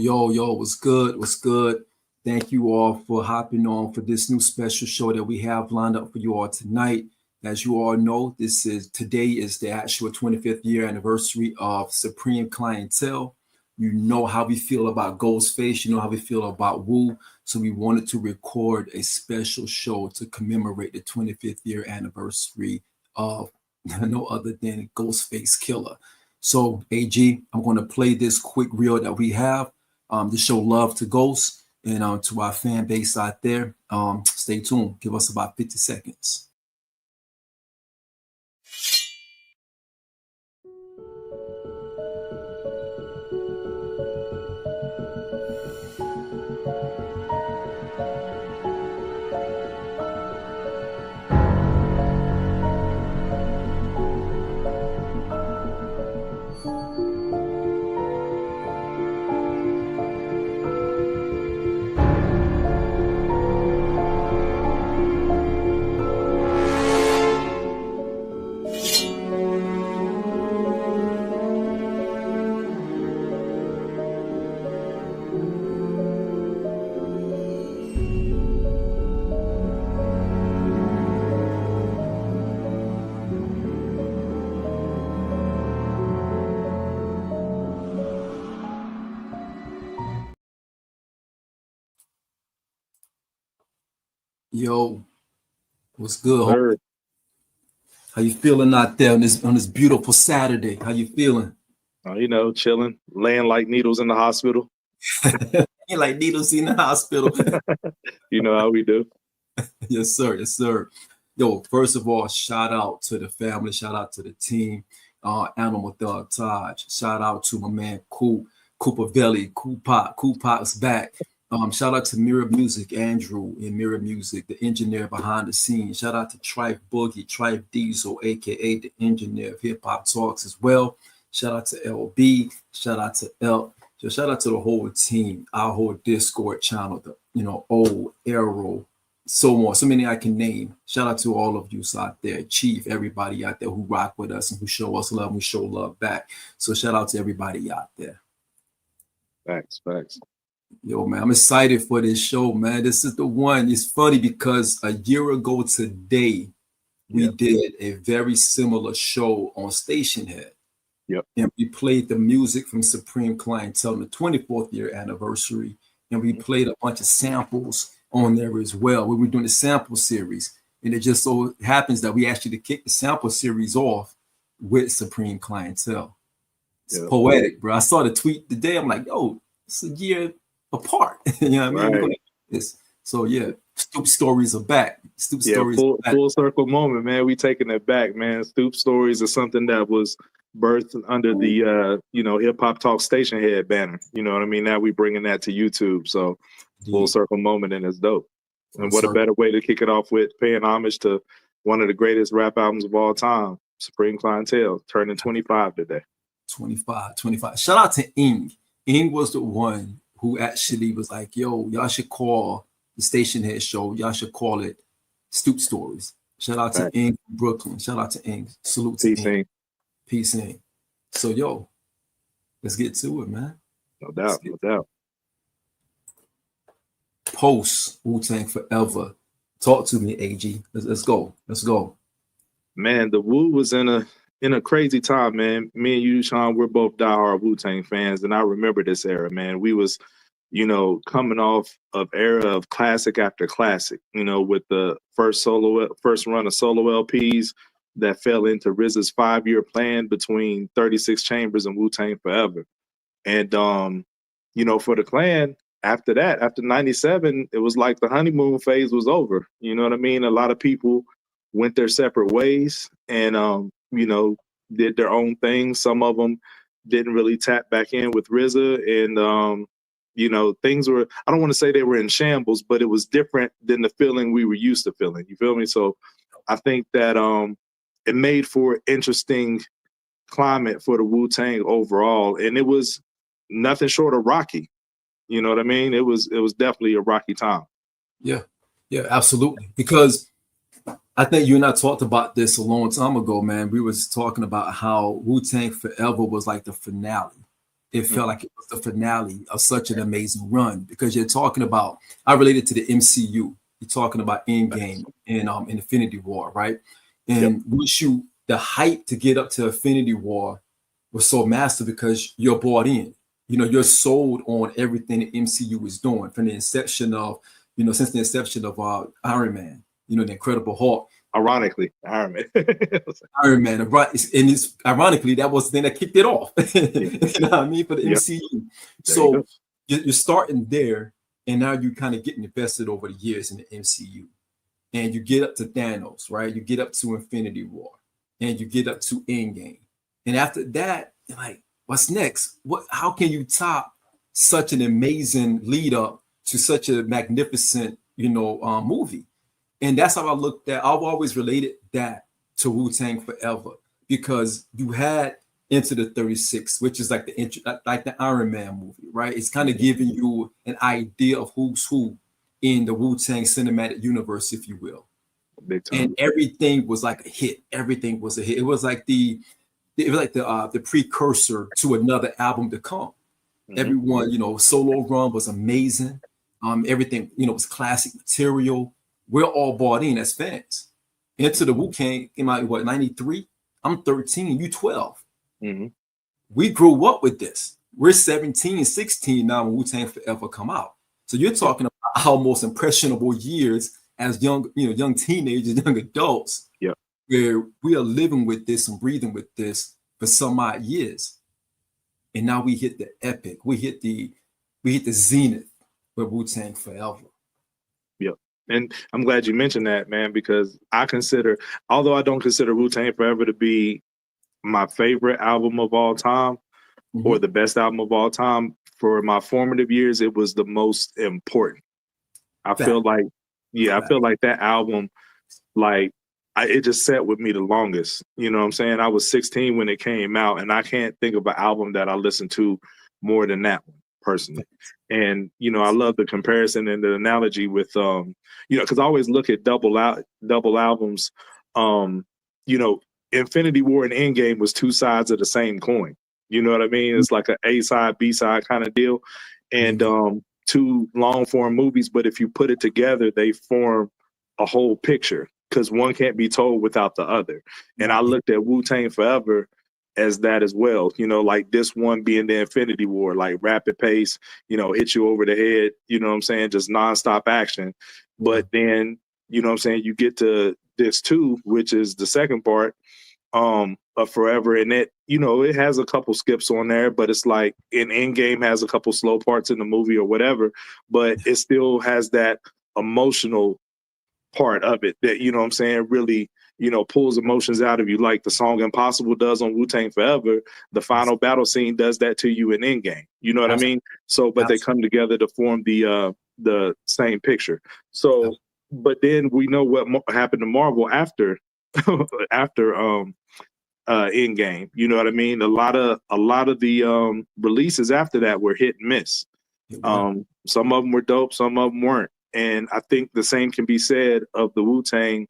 Yo, what's good? What's good? Thank you all for hopping on for this new special show that we have lined up for you all tonight. As you all know, today is the actual 25th year anniversary of Supreme Clientele. You know how we feel about Ghostface, you know how we feel about Wu. So we wanted to record a special show to commemorate the 25th year anniversary of no other than Ghostface Killer. So, AG, I'm going to play this quick reel that we have to show love to Ghost and to our fan base out there. Stay tuned. Give us about 50 seconds. Yo, what's good? Sir. How you feeling out there on this beautiful Saturday? How you feeling? Chilling, laying like needles in the hospital. You like needles in the hospital. You know how we do. Yes, sir. Yes, sir. Yo, first of all, shout out to the family. Shout out to the team. Animal Thug Taj. Shout out to my man Cooper Velli. Coopac's back. Shout out to Mirror Music, Andrew in Mirror Music, the engineer behind the scenes. Shout out to Trife Boogie, Trife Diesel, aka the engineer of Hip Hop Talks as well. Shout out to LB. Shout out to L. Shout out to the whole team, our whole Discord channel, old Arrow, so many I can name. Shout out to all of you out there, Chief, everybody out there who rock with us and who show us love and we show love back. So shout out to everybody out there. Facts. Yo, man, I'm excited for this show, man. This is the one. It's funny because a year ago today, we did a very similar show on Station Head. Yep. And we played the music from Supreme Clientele on the 24th year anniversary. And we played a bunch of samples on there as well. We were doing the sample series. And it just so happens that we actually kicked the sample series off with Supreme Clientele. It's poetic, bro. I saw the tweet today. I'm like, yo, it's a year apart. You know what I mean? Right. So yeah, Stoop Stories are back. Full circle moment, man. We taking it back, man. Stoop Stories is something that was birthed under the Hip Hop Talk Station Head banner. You know what I mean? Now we bringing that to YouTube. So full circle moment, and it's dope. And what a better way to kick it off with paying homage to one of the greatest rap albums of all time, Supreme Clientele, turning 25 today. 25. Shout out to Ing. Ing was the one who actually was like, yo, y'all should call the Station Head show. Y'all should call it Stoop Stories. Shout out to Ing from Brooklyn. Shout out to Ing. Salute to Ing. Peace, Ing. So, yo, let's get to it, man. No doubt. Post Wu-Tang Forever. Talk to me, AG. Let's go. Man, the Wu was in a crazy time, man. Me and you, Sean, we're both diehard Wu-Tang fans, and I remember this era, man. We was, coming off of era of classic after classic, with the first run of solo LPs that fell into RZA's 5-year plan between 36 Chambers and Wu-Tang Forever. And, for the Clan, after that, after 97, it was like the honeymoon phase was over. You know what I mean? A lot of people went their separate ways and, did their own thing. Some of them didn't really tap back in with RZA. And, things were, I don't want to say they were in shambles, but it was different than the feeling we were used to feeling. You feel me? So I think that it made for an interesting climate for the Wu-Tang overall. And it was nothing short of rocky. You know what I mean? It was definitely a rocky time. Yeah, absolutely. Because I think you and I talked about this a long time ago, man. We was talking about how Wu-Tang Forever was like the finale. it felt like it was the finale of such an amazing run, because you're talking about, I related to the MCU. You're talking about Endgame and Infinity War, right? And once the hype to get up to Infinity War was so massive because you're bought in. You know, you're sold on everything the MCU is doing from the inception of, since the inception of Iron Man, the Incredible Hulk. Ironically, Iron Man. Iron Man, and it's ironically that was the thing that kicked it off. You know what I mean, for the MCU. So you're starting there, and now you kind of getting invested over the years in the MCU, and you get up to Thanos, right? You get up to Infinity War, and you get up to Endgame, and after that, you're like, what's next? How can you top such an amazing lead up to such a magnificent, movie? And that's how I looked at. I've always related that to Wu-Tang Forever, because you had Into the 36, which is like the Iron Man movie, right? It's kind of giving you an idea of who's who in the Wu-Tang cinematic universe, if you will. And everything was like a hit. Everything was a hit. It was like the precursor to another album to come. Everyone, solo run was amazing. Everything, was classic material. We're all bought in as fans. Into the Wu-Tang came out, 93? I'm 13, you 12. We grew up with this. We're 17, 16 now when Wu-Tang Forever come out. So you're talking about our most impressionable years as young teenagers, young adults, where we are living with this and breathing with this for some odd years. And now we hit the epic. We hit the zenith with Wu-Tang Forever. And I'm glad you mentioned that, man, because although I don't consider Wu-Tang Forever to be my favorite album of all time or the best album of all time, for my formative years, it was the most important. I feel like that album, it just sat with me the longest. You know what I'm saying? I was 16 when it came out, and I can't think of an album that I listened to more than that one, personally. And, I love the comparison and the analogy with, because I always look at double albums. Infinity War and Endgame was two sides of the same coin. You know what I mean? It's like an A side, B side kind of deal. And two long form movies, but if you put it together, they form a whole picture, because one can't be told without the other. And I looked at Wu-Tang Forever as that as well, like this one being the Infinity War, like rapid pace, hit you over the head, you know what I'm saying, just nonstop action. But then, you know what I'm saying, you get to this too, which is the second part of Forever, and it has a couple skips on there, but it's like in Endgame has a couple slow parts in the movie or whatever, but it still has that emotional part of it that, you know what I'm saying, really, pulls emotions out of you, like the song Impossible does on Wu-Tang Forever. The final battle scene does that to you in Endgame. You know what I mean? So, but they come together to form the same picture. So, but then we know what happened to Marvel after Endgame. You know what I mean? A lot of the releases after that were hit and miss. Some of them were dope, some of them weren't. And I think the same can be said of the Wu-Tang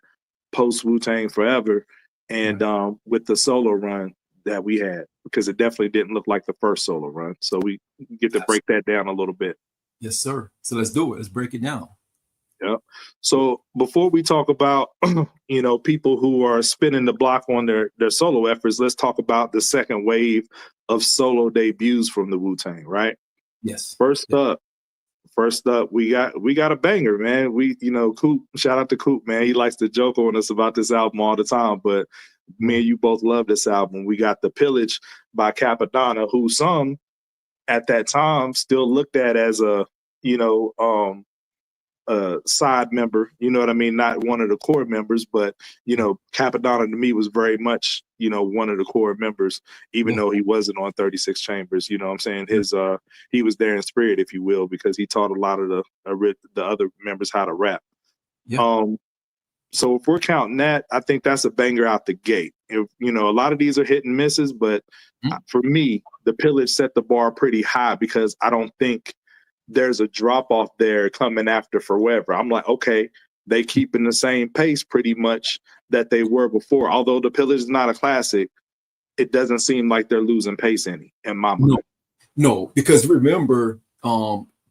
post Wu-Tang Forever and with the solo run that we had, because it definitely didn't look like the first solo run. So we get to break that down a little bit. Yes, sir. So let's do it. Let's break it down. Yeah. So before we talk about, people who are spinning the block on their solo efforts, let's talk about the second wave of solo debuts from the Wu-Tang, right? Yes. First up, we got a banger, man. Coop, shout out to Coop, man. He likes to joke on us about this album all the time, but me and you both love this album. We got The Pillage by Capadonna, who some at that time still looked at as a side member, you know what I mean? Not one of the core members, but, Capadonna to me was very much, one of the core members, even though he wasn't on 36 Chambers, you know what I'm saying? He was there in spirit, if you will, because he taught a lot of the other members how to rap. Yeah. So if we're counting that, I think that's a banger out the gate. A lot of these are hit and misses, but for me, The Pillage set the bar pretty high, because I don't think there's a drop off there coming after Forever. I'm like, okay, they keeping the same pace pretty much that they were before. Although The Pillage is not a classic, it doesn't seem like they're losing pace any in my mind. No, because remember,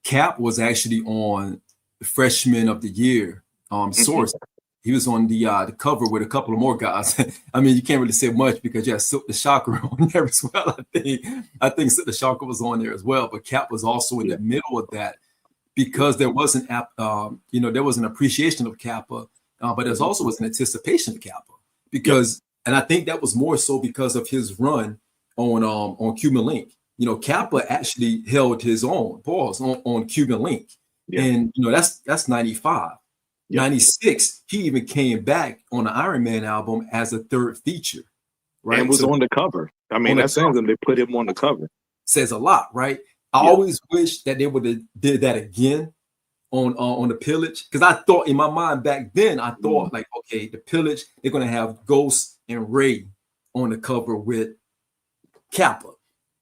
Cap was actually on Freshman of the Year source. He was on the cover with a couple of more guys. I mean, you can't really say much because you have Silk the Shocker on there as well. I think Silk the Shocker was on there as well, but Cap was also in the middle of that because there wasn't there was an appreciation of Kappa, but there also was an anticipation of Kappa because, and I think that was more so because of his run on Cuban Link. Kappa actually held his own on Cuban Link, and that's 95. 96, he even came back on the Iron Man album as a third feature, right? And was on the cover. I mean, that's saying they put him on the cover. Says a lot, right? I always wish that they would have did that again on the Pillage, because I thought in my mind back then, I thought like, okay, the Pillage, they're gonna have Ghost and Ray on the cover with Kappa,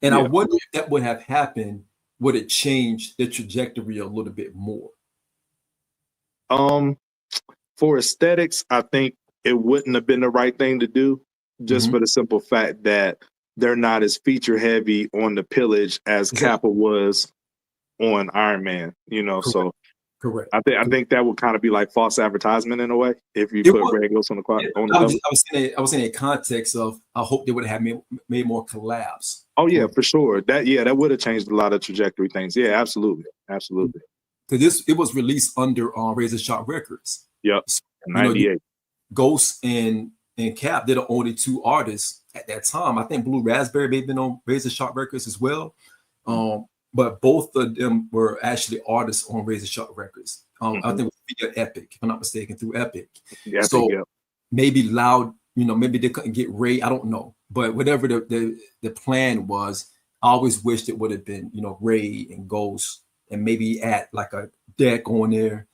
and I wonder if that would have happened, would it change the trajectory a little bit more? For aesthetics, I think it wouldn't have been the right thing to do, just for the simple fact that they're not as feature heavy on the Pillage as Kappa was on Iron Man, Correct. So correct. I think that would kind of be like false advertisement in a way if you put Ray Ghost on the cover. I was in a context of I hope they would have made more collabs. Oh yeah, for sure. That would have changed a lot of trajectory things. Yeah, absolutely. Because it was released under Razor Sharp Records. Yep. So, 98. Ghost and Cap, they're the only two artists at that time. I think Blue Raspberry may have been on Razor Sharp Records as well. But both of them were actually artists on Razor Sharp Records. I think it was via Epic, if I'm not mistaken, through Epic. Maybe Loud, maybe they couldn't get Ray. I don't know. But whatever the plan was, I always wished it would have been, Ray and Ghost, and maybe add like a deck on there,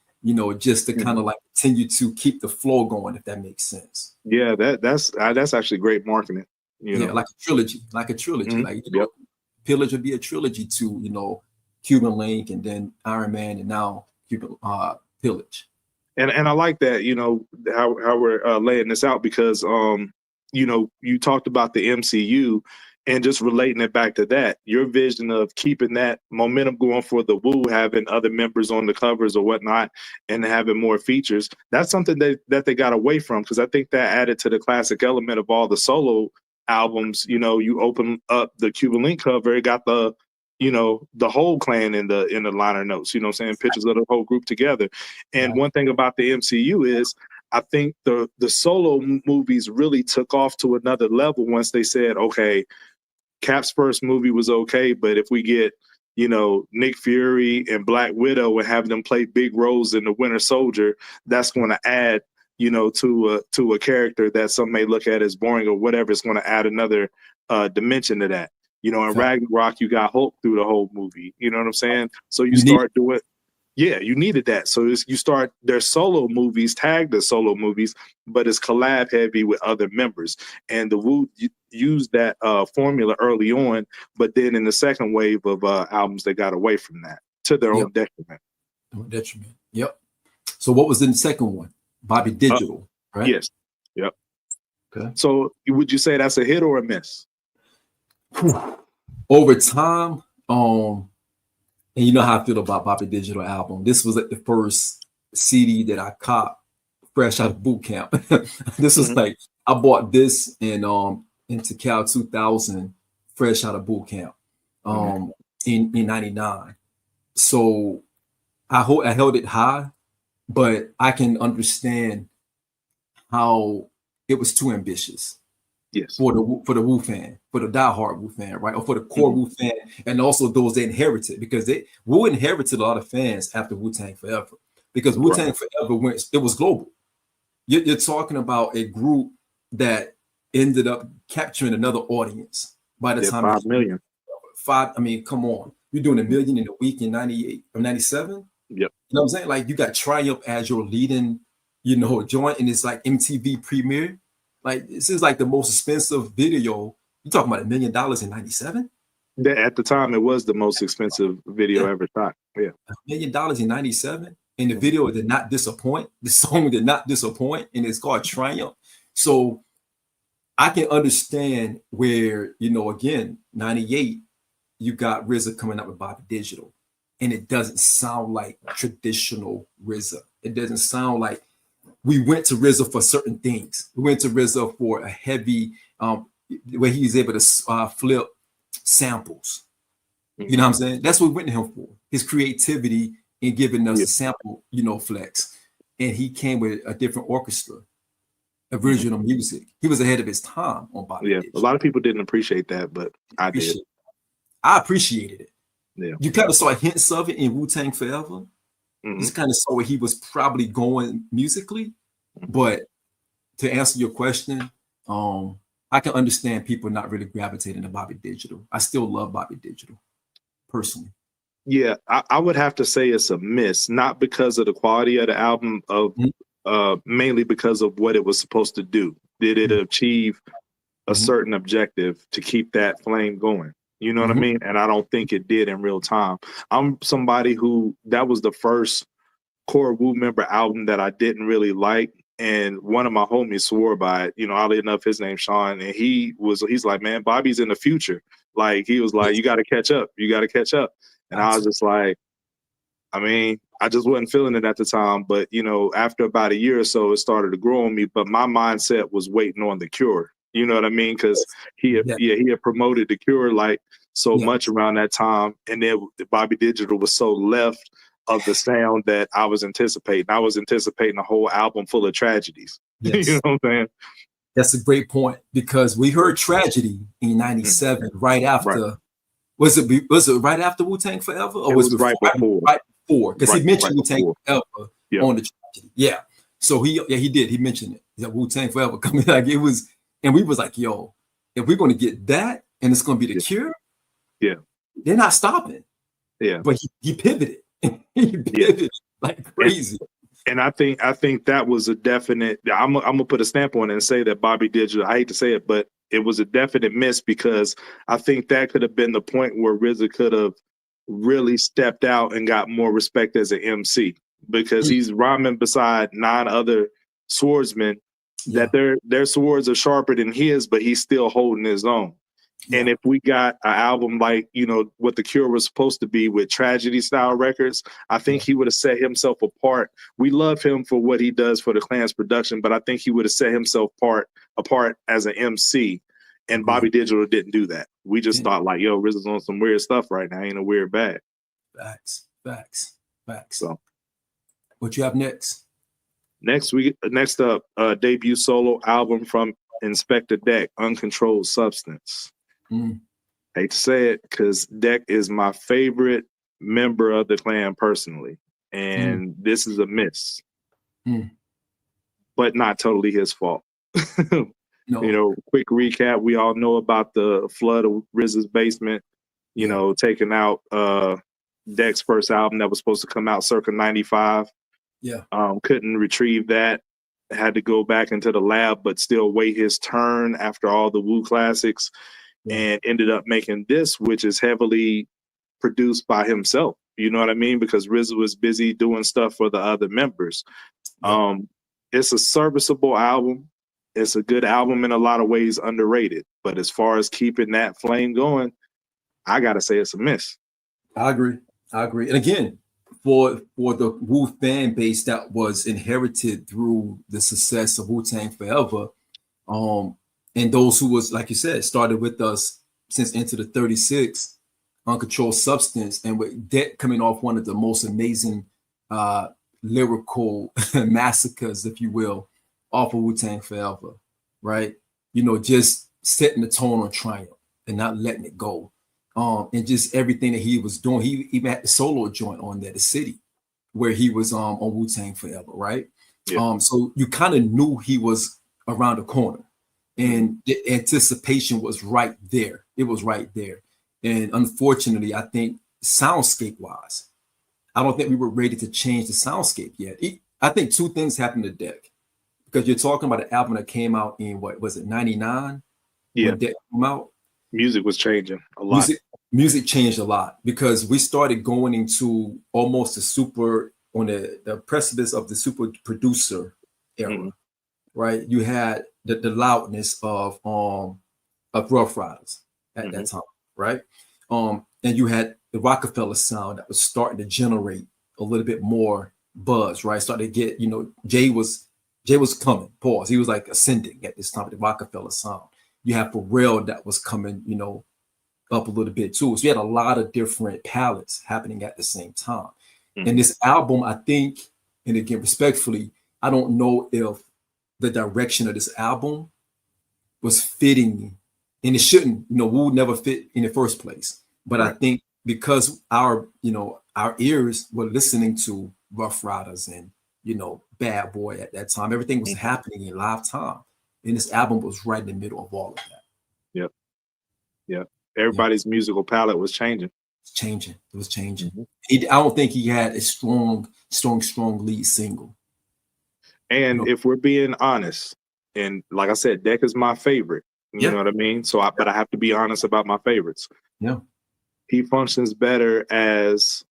just to kind of like continue to keep the flow going, if that makes sense. Yeah, that's actually great marketing. Like a trilogy. Pillage would be a trilogy to, Cuban Link and then Iron Man and now Cuban Pillage. And I like that, how we're laying this out because, you talked about the MCU and just relating it back to that, your vision of keeping that momentum going for the Wu, having other members on the covers or whatnot, and having more features. That's something that they got away from, because I think that added to the classic element of all the solo albums. You open up the Cuban Link cover, it got the whole clan in the liner notes, pictures of the whole group together. And one thing about the MCU is I think the solo movies really took off to another level once they said, okay, Cap's first movie was okay, but if we get, Nick Fury and Black Widow and have them play big roles in the Winter Soldier, that's going to add, to a character that some may look at as boring or whatever. It's going to add another dimension to that. In Ragnarok, you got Hulk through the whole movie. You know what I'm saying? So you start doing. Yeah, you needed that. So you start their solo movies, tagged as solo movies, but it's collab heavy with other members. And the Wu used that formula early on, but then in the second wave of albums, they got away from that to their own detriment. Yep. So what was in the second one? Bobby Digital, right? Yes. Yep. Okay. So would you say that's a hit or a miss? Over time, and you know how I feel about Bobby Digital album. This was like the first CD that I caught fresh out of boot camp. This was like I bought this into Cal 2000 fresh out of boot camp in 99. So I held it high, but I can understand how it was too ambitious. Yes. For the Wu fan, for the diehard Wu fan, right? Or for the core Wu fan, and also those they inherited, because Wu inherited a lot of fans after Wu-Tang Forever, because Wu-Tang Forever it was global. You're talking about a group that ended up capturing another audience by the time 5 million. I mean, come on, you're doing 1 million in a week in 98 or 97. Yep. You know what I'm saying? Like you got Triumph as your leading, joint, and it's like MTV premiere. Like this is like the most expensive video. You talking about $1 million in 97? At the time, it was the most expensive video ever shot. Yeah, $1 million in 97, and the video did not disappoint. The song did not disappoint, and it's called Triumph. So I can understand where again 98. you got RZA coming up with Bobby Digital, and it doesn't sound like traditional RZA. It doesn't sound like we went to RZA for certain things. We went to RZA for a heavy, where he was able to flip samples. You know what I'm saying? That's what we went to him for. His creativity in giving us a sample, flex. And he came with a different orchestra, original music. He was ahead of his time on Bobby Digital. A lot of people didn't appreciate that, but I did. I appreciated it. Yeah. You kind of saw hints of it in Wu-Tang Forever. You just kind of saw where he was probably going musically. But to answer your question, I can understand people not really gravitating to Bobby Digital. I still love Bobby Digital, personally. Yeah, I would have to say it's a miss, not because of the quality of the album, mainly because of what it was supposed to do. Did it achieve a certain objective to keep that flame going? You know what I mean? And I don't think it did in real time. I'm somebody who, that was the first core Wu member album that I didn't really like. And one of my homies swore by it, oddly enough, his name's Sean. And he's like, man, Bobby's in the future. Like, he was like, you got to catch up. You got to catch up. And I was just like, I mean, I just wasn't feeling it at the time. But, after about a year or so, it started to grow on me. But my mindset was waiting on The Cure. You know what I mean? Because he had promoted The Cure like so much around that time. And then Bobby Digital was so left of the sound that I was anticipating. I was anticipating a whole album full of tragedies. Yes. You know what I'm saying? That's a great point, because we heard Tragedy in '97, right after. Was it right after Wu-Tang Forever, or was it right before? Right before, because he mentioned Wu-Tang Forever on the Tragedy. Yeah. So he did. He mentioned it. That Wu-Tang Forever coming. Like, it was, and we was like, yo, if we're going to get that, and it's going to be The Cure, they're not stopping. Yeah. But he pivoted. He pivoted like crazy. And I think that was a definite. I'm gonna put a stamp on it and say that Bobby Digital, I hate to say it, but it was a definite miss, because I think that could have been the point where RZA could have really stepped out and got more respect as an MC, because he's rhyming beside 9 other swordsmen that their swords are sharper than his, but he's still holding his own. And if we got an album like, what The Cure was supposed to be, with tragedy style records, I think he would have set himself apart. We love him for what he does for the Clan's production, but I think he would have set himself apart as an MC. And Bobby Digital didn't do that. We just thought like, yo, RZA's on some weird stuff right now. Ain't a weird bag. Facts. So what you have next? Next up, debut solo album from Inspector Deck, Uncontrolled Substance. Hate to say it, because Deck is my favorite member of the Clan personally, and this is a miss, but not totally his fault. No. Quick recap: we all know about the flood of RZA's basement. Taking out Deck's first album that was supposed to come out circa '95. Couldn't retrieve that. Had to go back into the lab, but still wait his turn after all the Wu classics. And ended up making this, which is heavily produced by himself. You know what I mean? Because RZA was busy doing stuff for the other members. It's a serviceable album. It's a good album in a lot of ways, underrated. But as far as keeping that flame going, I gotta say it's a miss. I agree. And again, for the Wu fan base that was inherited through the success of Wu-Tang Forever, and those who was, like you said, started with us since Into the 36, Uncontrolled Substance, and with Deck coming off one of the most amazing lyrical massacres, if you will, off of Wu-Tang Forever, right? Just setting the tone on Triumph and not letting it go. And just everything that he was doing. He even had the solo joint on there, The City, where he was on Wu-Tang Forever, right? So you kind of knew he was around the corner. And the anticipation was right there. It was right there. And unfortunately, I think soundscape-wise, I don't think we were ready to change the soundscape yet. I think 2 things happened to Deck. Because you're talking about an album that came out in, what was it, 99? When Deck came out? Music was changing a lot. Music changed a lot, because we started going into almost on the precipice of the super producer era, right? You had the loudness of Rough Riders at that time, right? and you had the Rockefeller sound that was starting to generate a little bit more buzz, right? Starting to get, Jay was coming, pause. He was like ascending at this time, the Rockefeller sound. You have Pharrell that was coming, up a little bit too. So you had a lot of different palettes happening at the same time. And this album, I think, and again, respectfully, I don't know if the direction of this album was fitting, and it shouldn't, Wu never fit in the first place. But I think because our ears were listening to Rough Riders and, Bad Boy at that time, everything was happening in live time. And this album was right in the middle of all of that. Yep. Everybody's musical palette was changing. It was changing. I don't think he had a strong lead single. And if we're being honest, and like I said, Deck is my favorite. You know what I mean? So, but I have to be honest about my favorites. Yeah. He functions better as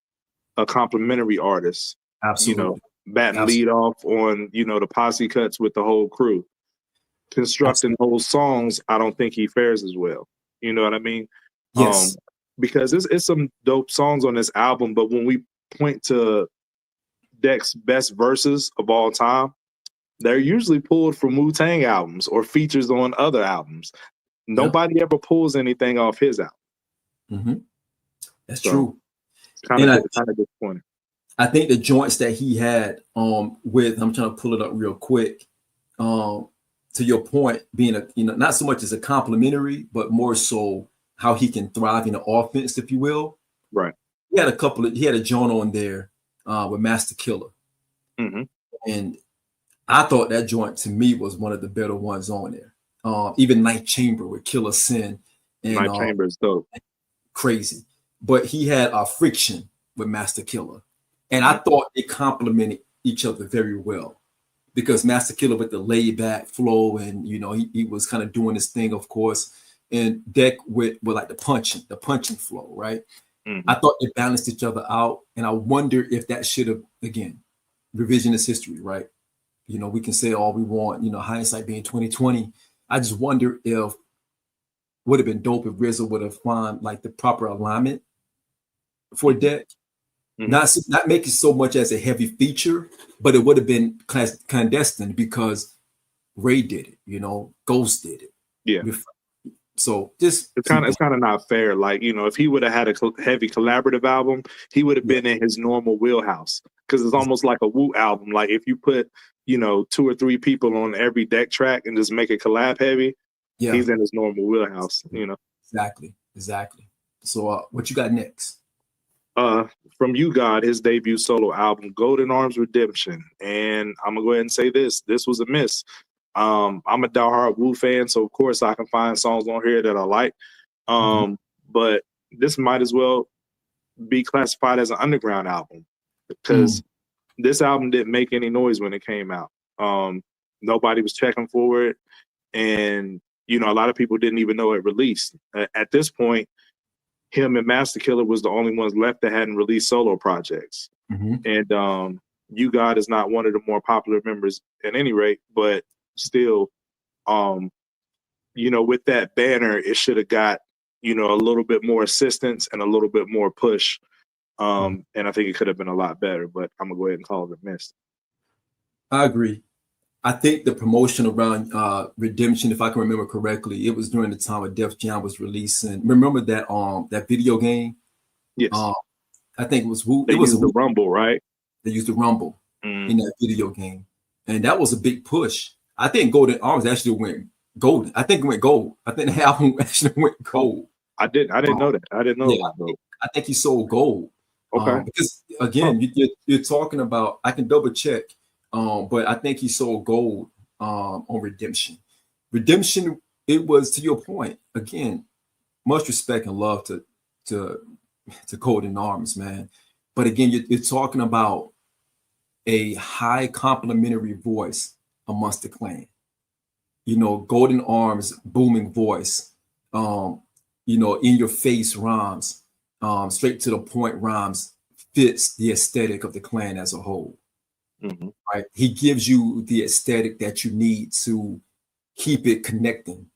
a complimentary artist. Absolutely. Batting lead off on, the posse cuts with the whole crew. Constructing whole songs, I don't think he fares as well. You know what I mean? Yes. Because it's some dope songs on this album, but when we point to Deck's best verses of all time, they're usually pulled from Wu-Tang albums or features on other albums. Nobody ever pulls anything off his album. That's true. It's kind of disappointing. I think the joints that he had with, I'm trying to pull it up real quick, to your point, being not so much as a complimentary, but more so how he can thrive in the offense, if you will. Right. He had a joint on there with Master Killer. And I thought that joint to me was one of the better ones on there. Even Night Chamber with Killer Sin. And, Night Chamber is dope. Crazy. But he had Friction with Master Killer. And I thought they complemented each other very well, because Master Killer with the laid back flow, and he was kind of doing his thing, of course, and Deck with like the punching flow, right? I thought they balanced each other out, and I wonder if that should have, again, revisionist history, right? We can say all we want, hindsight being 2020. I just wonder if would have been dope if RZA would have found like the proper alignment for Deck. Not make it so much as a heavy feature, but it would have been clandestine because Ray did it, Ghost did it. Yeah. So it's kind of not fair. Like, if he would have had a heavy collaborative album, he would have been in his normal wheelhouse, because it's almost like a Wu album. Like if you put, 2 or 3 people on every Deck track and just make it collab heavy, he's in his normal wheelhouse, Exactly. So what you got next? From You God, his debut solo album, Golden Arms Redemption. And I'm gonna go ahead and say this was a miss. I'm a diehard Wu fan, so of course I can find songs on here that I like. But this might as well be classified as an underground album, because this album didn't make any noise when it came out. Nobody was checking for it, and a lot of people didn't even know it released. At this point, him and Master Killer was the only ones left that hadn't released solo projects. And You God is not one of the more popular members at any rate, but still, with that banner, it should have got, a little bit more assistance and a little bit more push. And I think it could have been a lot better, but I'm gonna go ahead and call it a miss. I agree. I think the promotion around Redemption, if I can remember correctly, it was during the time of Def Jam was releasing. Remember that that video game? Yes. I think it was Wu. They used the Rumble, right? They used the Rumble in that video game, and that was a big push. I think Golden Arms actually went golden. I think it went gold. I think the album actually went gold. I didn't know that. I didn't know that. I think he sold gold. Okay. Because again, you're talking about. I can double check. But I think he sold gold on Redemption. Redemption, it was, to your point, again, much respect and love to Golden Arms, man. But again, you're talking about a high complimentary voice amongst the clan. Golden Arms, booming voice, in your face rhymes, straight to the point rhymes, fits the aesthetic of the clan as a whole. Right, he gives you the aesthetic that you need to keep it connecting,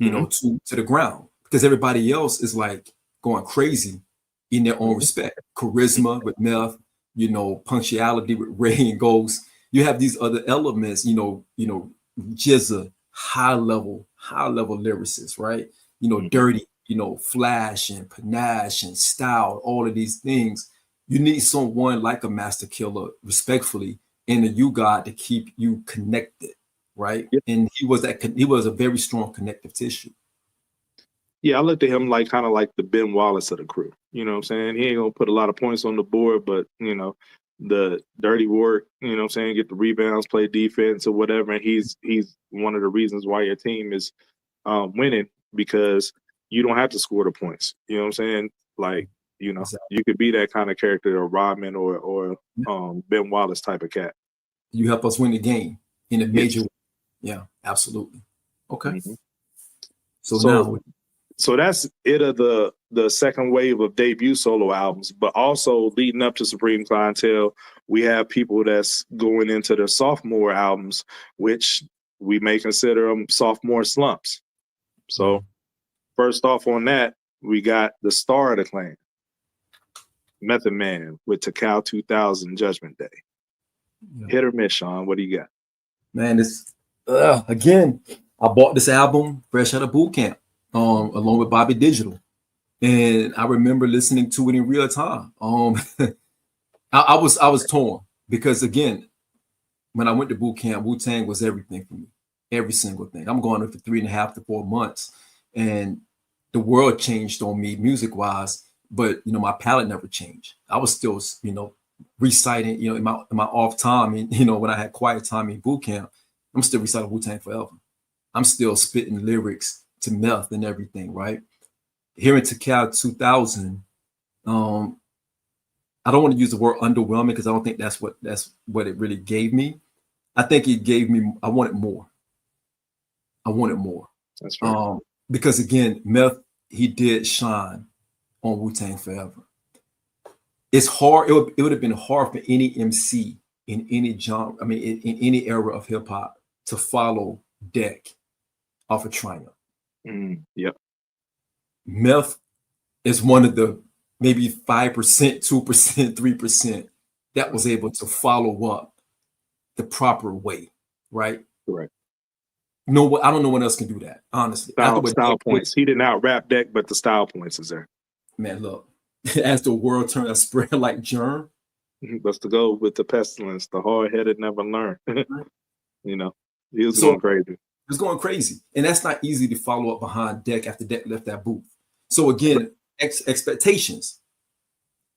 to the ground, because everybody else is like going crazy in their own respect. Charisma with Meth, you know, punctuality with Ray and Ghost. You have these other elements, Jizza, high level lyricists, right? You know, Dirty, you know, flash and panache and style, all of these things. You need someone like a Master Killer, respectfully, and a you God to keep you connected, right? Yep. And he was a very strong connective tissue. Yeah, I looked at him like kind of like the Ben Wallace of the crew. You know what I'm saying? He ain't gonna put a lot of points on the board, but the dirty work, you know what I'm saying, get the rebounds, play defense or whatever. And he's one of the reasons why your team is winning, because you don't have to score the points. You know what I'm saying? Like, Exactly. you could be that kind of character, or Rodman or Ben Wallace type of cat. You help us win the game in a major way. Yeah, absolutely. Okay. So that's it of the second wave of debut solo albums, but also leading up to Supreme Clientele, we have people that's going into their sophomore albums, which we may consider them sophomore slumps. So first off on that, we got the star of the clan, Method Man with Takal 2000 Judgment Day. Yeah. Hit or miss, Sean? What do you got? Man, this again, I bought this album fresh out of boot camp. Along with Bobby Digital. And I remember listening to it in real time. I was torn because, again, when I went to boot camp, Wu-Tang was everything for me, every single thing. I'm going there for 3.5 to 4 months, and the world changed on me music-wise, but, my palette never changed. I was still, reciting, in my off time, and, when I had quiet time in boot camp, I'm still reciting Wu-Tang Forever. I'm still spitting lyrics to Meth and everything, right? Here in Takal 2000, I don't want to use the word underwhelming because I don't think that's what it really gave me. I think it gave me, I wanted more. That's right. Because again, Meth, he did shine on Wu-Tang Forever. It's hard, it would have been hard for any MC in any genre, in any era of hip hop to follow Deck off of Triumph. Yep. Meth is one of the maybe 5%, 2%, 3% that was able to follow up the proper way, right? Correct. No, I don't know one else can do that, honestly. Style points. He didn't out rap Deck, but the style points is there. Man, look, as the world turned to spread like germ. That's to go with the pestilence. The hard-headed never learn. He was going crazy. It was going crazy. And that's not easy to follow up behind Deck after Deck left that booth. So again, expectations.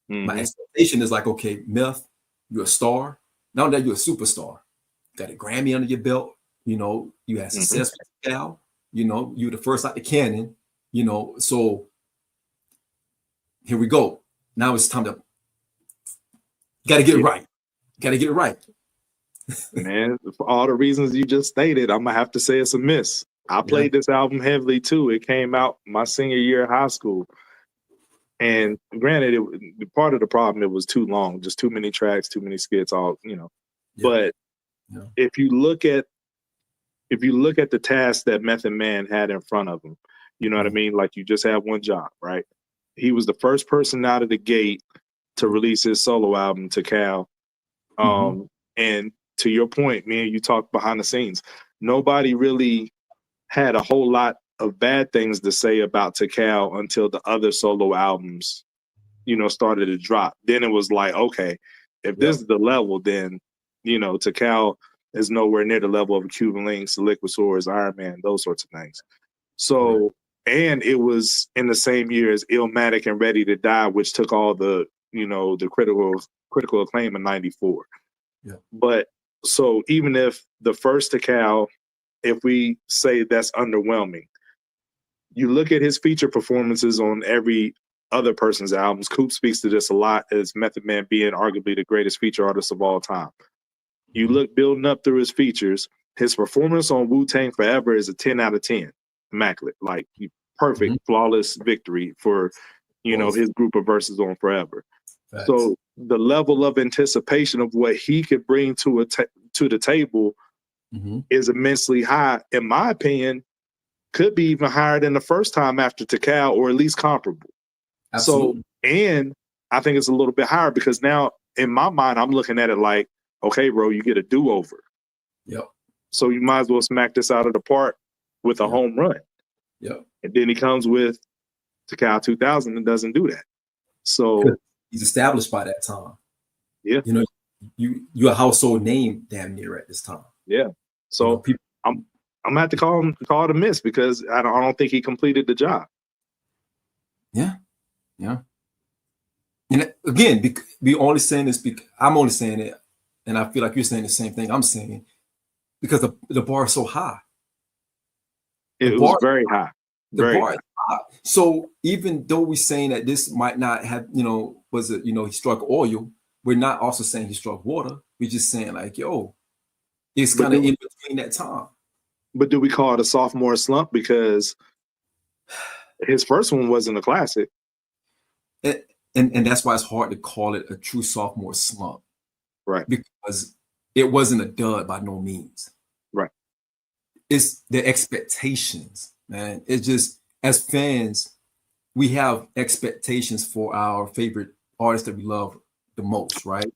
My expectation is like, okay, Meth, you're a star. Now that you're a superstar, got a Grammy under your belt, you had success with Cal, you're the first out the cannon, so here we go. Now it's time to gotta get it right. Gotta get it right. Man, for all the reasons you just stated, I'm gonna have to say it's a miss. I played this album heavily too. It came out my senior year of high school, and granted, part of the problem, it was too long, just too many tracks, too many skits, But if you look at the task that Method Man had in front of him, you know what I mean? Like, you just had one job, right? He was the first person out of the gate to release his solo album, Takal. And to your point, me and you talked behind the scenes, nobody really had a whole lot of bad things to say about Takal until the other solo albums, started to drop. Then it was like, okay, if this is the level, then, Takal is nowhere near the level of Cuban Links, Liquid Swords, Iron Man, those sorts of things. So, and it was in the same year as Illmatic and Ready to Die, which took all the, the critical acclaim in 94. Yeah. But so even if the first Takal, if we say that's underwhelming, you look at his feature performances on every other person's albums. Coop speaks to this a lot, as Method Man being arguably the greatest feature artist of all time. You look building up through his features, his performance on Wu-Tang Forever is a 10 out of 10. Immaculate, like perfect, flawless victory for, his group of verses on Forever. Facts. So the level of anticipation of what he could bring to the table is immensely high. In my opinion, could be even higher than the first time after Takal, or at least comparable. Absolutely. So And I think it's a little bit higher because now in my mind, I'm looking at it like, okay, bro, you get a do-over. Yep. So you might as well smack this out of the park with a home run. Yep. And then he comes with Takao 2000 and doesn't do that. So he's established by that time. Yeah. You know, you're a household name damn near at this time. Yeah. So I'm gonna have to call it a miss because I don't think he completed the job. Yeah. Yeah. And again, we only saying this because I'm only saying it, and I feel like you're saying the same thing I'm saying, because the bar is so high. It was very high. The bar is high. So even though we're saying that this might not have, he struck oil, we're not also saying he struck water. We're just saying like, yo, it's kind of in between that time. But do we call it a sophomore slump? Because his first one wasn't a classic. And that's why it's hard to call it a true sophomore slump. Right. Because it wasn't a dud by no means. Right. It's the expectations, man. It's just, as fans, we have expectations for our favorite artists that we love the most, right?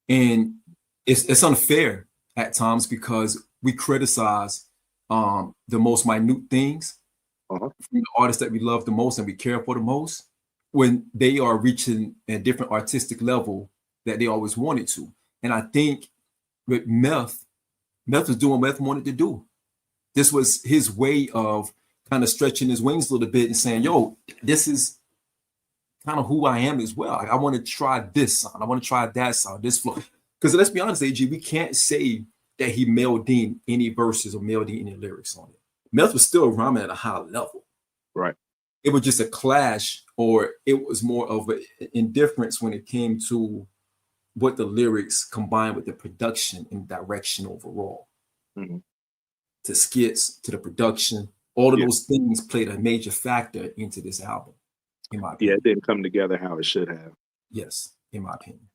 And it's unfair at times because we criticize the most minute things from the artists that we love the most and we care for the most, when they are reaching a different artistic level that they always wanted to. And I think with Meth was doing what Meth wanted to do. This was his way of kind of stretching his wings a little bit and saying, yo, this is kind of who I am as well. Like, I want to try this sound. I want to try that sound, this flow. Because let's be honest, AG, we can't say that he mailed in any verses or mailed in any lyrics on it. Meth was still rhyming at a high level. Right. It was just a clash, or it was more of an indifference when it came to what the lyrics combined with the production and direction overall. Mm-hmm. To skits, to the production, all of those things played a major factor into this album, in my opinion. Yeah, it didn't come together how it should have. Yes, in my opinion.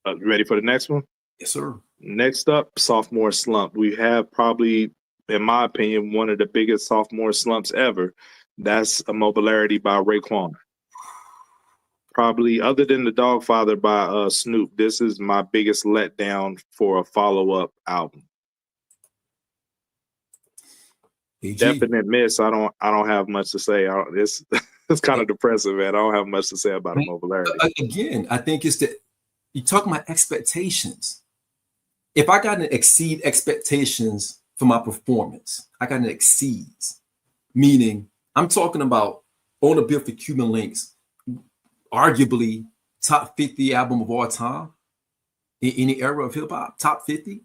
You ready for the next one? Yes, sir. Next up, sophomore slump. We have probably, in my opinion, one of the biggest sophomore slumps ever. That's Immobilarity by Raekwon. Probably, other than The Dogfather by Snoop, this is my biggest letdown for a follow-up album. AG. Definite miss. I don't have much to say. It's kind of depressive, man. I don't have much to say about Immobilarity. Again, I think it's that you talk about expectations. If I got to exceed expectations for my performance, I got to exceeds. Meaning, I'm talking about On a Bill for Cuban Links, arguably top 50 album of all time in any era of hip hop. Top 50.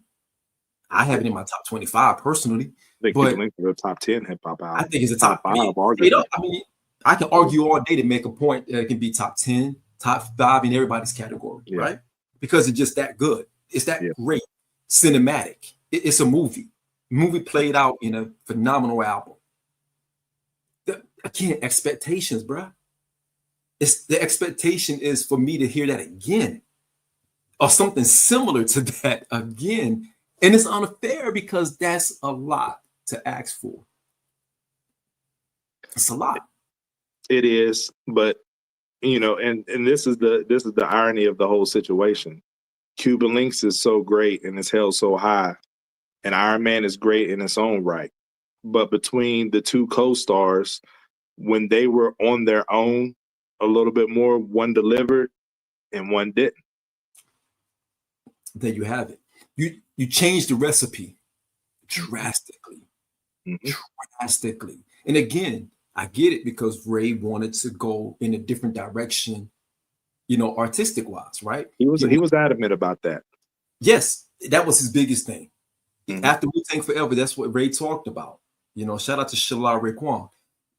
I have it in my top 25 personally. I think Cuban Links is a top 10 hip hop album. I think it's a top 5. I mean, I can argue all day to make a point that it can be top 10, top 5 in everybody's category, right? Because it's just that good. It's that great, cinematic. It's a movie. Movie played out in a phenomenal album. Again, expectations, bro. It's the expectation is for me to hear that again, or something similar to that again, and it's unfair because that's a lot to ask for. It's a lot. It is, but and this is the irony of the whole situation. Cuban Links is so great and it's held so high, and Iron Man is great in its own right. But between the two co-stars, when they were on their own a little bit more, one delivered and one didn't. There you have it. You changed the recipe drastically. Drastically. And again, I get it because Ray wanted to go in a different direction, artistic wise, right? He was adamant about that. Yes, that was his biggest thing. After Wu-Tang Forever, that's what Ray talked about. Shout out to Shalal Raekwon.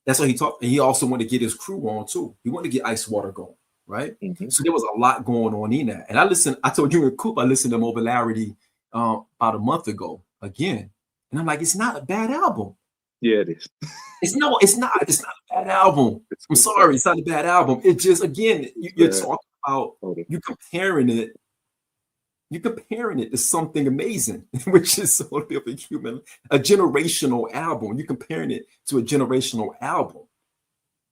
That's what he talked. And he also wanted to get his crew on too. He wanted to get Ice Water going, right? So there was a lot going on in that. And I told you and Coop, I listened to Immobilarity about a month ago again. And I'm like, it's not a bad album. Yeah, it is. It's not a bad album. I'm sorry, it's not a bad album. It just, again, you're talking about, you're comparing it to something amazing, which is a little bit of a generational album. You're comparing it to a generational album.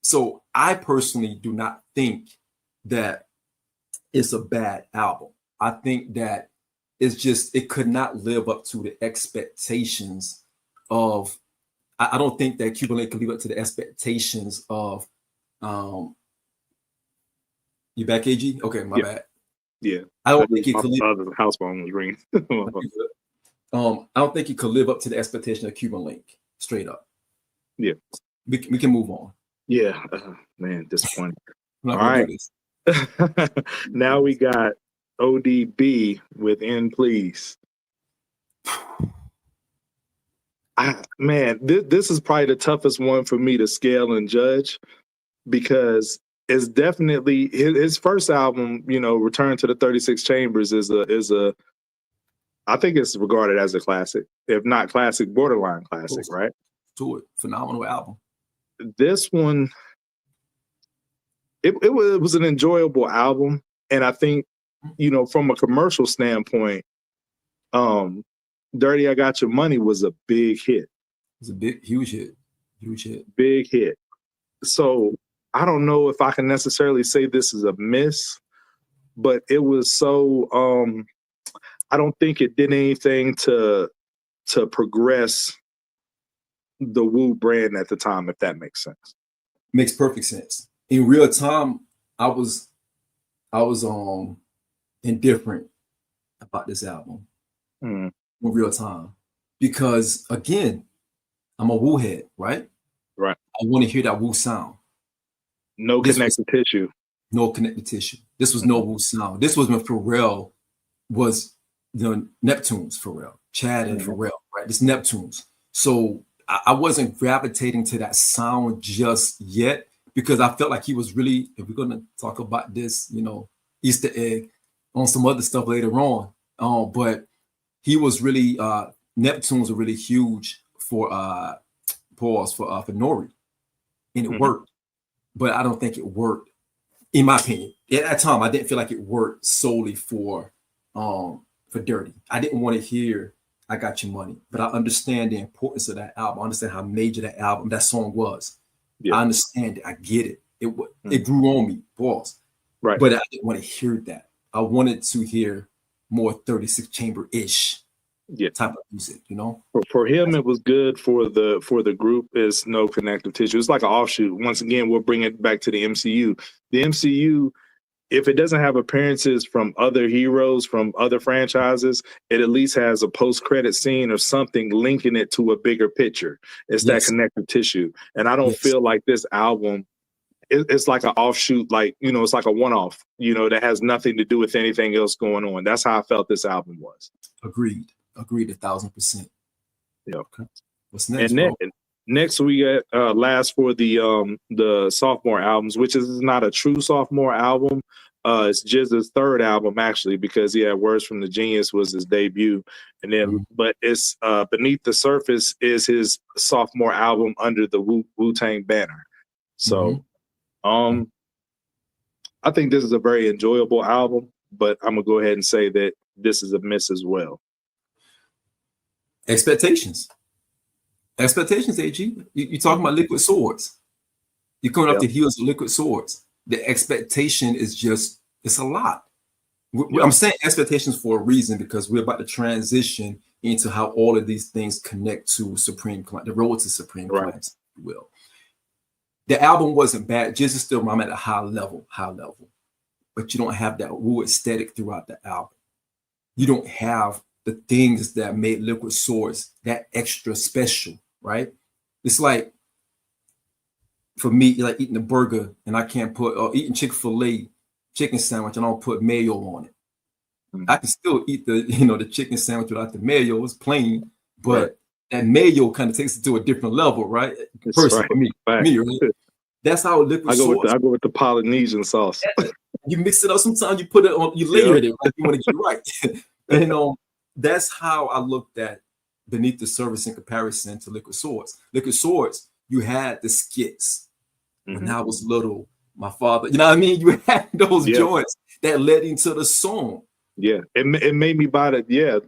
So I personally do not think that it's a bad album. I think that it could not live up to the expectations of. I don't think that Cuban Link could live up to the expectations of. You back, AG? Okay, my bad. Yeah, I don't think it could the house phone was ringing. I don't think it could live up to the expectation of Cuban Link. Straight up. Yeah, we can move on. Yeah, man, disappointing. All right, now we got ODB with "End Please." Man, this is probably the toughest one for me to scale and judge, because it's definitely his first album. You know, Return to the 36 Chambers is a I think it's regarded as a classic, if not classic, borderline classic, right? To it, phenomenal album. This one, it was an enjoyable album, and I think, you know, from a commercial standpoint, "Dirty I Got Your Money" was a big hit. It's a huge hit, big hit. So I don't know if I can necessarily say this is a miss, but it was so. I don't think it did anything to progress the Wu brand at the time, if that makes sense. Makes perfect sense. In real time, I was indifferent about this album in real time, because again, I'm a Wu head, right? Right. I want to hear that Wu sound. No connective tissue. No connective tissue. This was no Wu sound. This was when Pharrell was the Neptunes, Pharrell, Chad and Pharrell, right? This Neptunes. So I wasn't gravitating to that sound just yet, because I felt like he was really, if we're going to talk about this, you know, Easter egg on some other stuff later on. But he was really, Neptunes were really huge for Nori, and it worked. But I don't think it worked, in my opinion. At that time, I didn't feel like it worked solely for Dirty. I didn't want to hear "I Got Your Money," but I understand the importance of that album. I understand how major that song was. Yeah. I understand it. I get it. It grew on me, pause. Right. But I didn't want to hear that. I wanted to hear more 36 chamber-ish type of music, you know? For him, it was good. For the group, is no connective tissue. It's like an offshoot. Once again, we'll bring it back to the MCU. The MCU, if it doesn't have appearances from other heroes from other franchises, it at least has a post-credit scene or something linking it to a bigger picture. It's that connective tissue. And I don't feel like this album, it's like an offshoot, like, you know, it's like a one-off, you know, that has nothing to do with anything else going on. That's how I felt this album was. Agreed 1,000%. Yeah. Okay. What's next? And next we got last for the sophomore albums, which is not a true sophomore album. It's Jizz's third album, actually, because Words from the Genius was his debut, and then but it's Beneath the Surface is his sophomore album under the Wu-Tang banner. So I think this is a very enjoyable album, but I'm gonna go ahead and say that this is a miss as well. Expectations, AG. You're talking about Liquid Swords. You're coming off the heels of Liquid Swords. The expectation is it's a lot. I'm saying expectations for a reason, because we're about to transition into how all of these things connect to Supreme Client, the road to Supreme Clients, if you will. The album wasn't bad. Just still, I'm at a high level, but you don't have that Wu aesthetic throughout the album. You don't have the things that made Liquid Swords that extra special, right? It's like, for me, like eating a burger and I can't put, or eating Chick-fil-A chicken sandwich and I don't put mayo on it. I can still eat the chicken sandwich without the mayo. It's plain, but that mayo kind of takes it to a different level, right? Personally, for me, right? That's how Liquid Swords. I go with the Polynesian sauce. You mix it up. Sometimes you put it on. You layer it. Right? You want to get it right. And that's how I looked at Beneath the Surface in comparison to Liquid Swords. Liquid Swords, you had the skits. When I was little, my father, you know what I mean? You had those joints that led into the song. Yeah, it made me buy the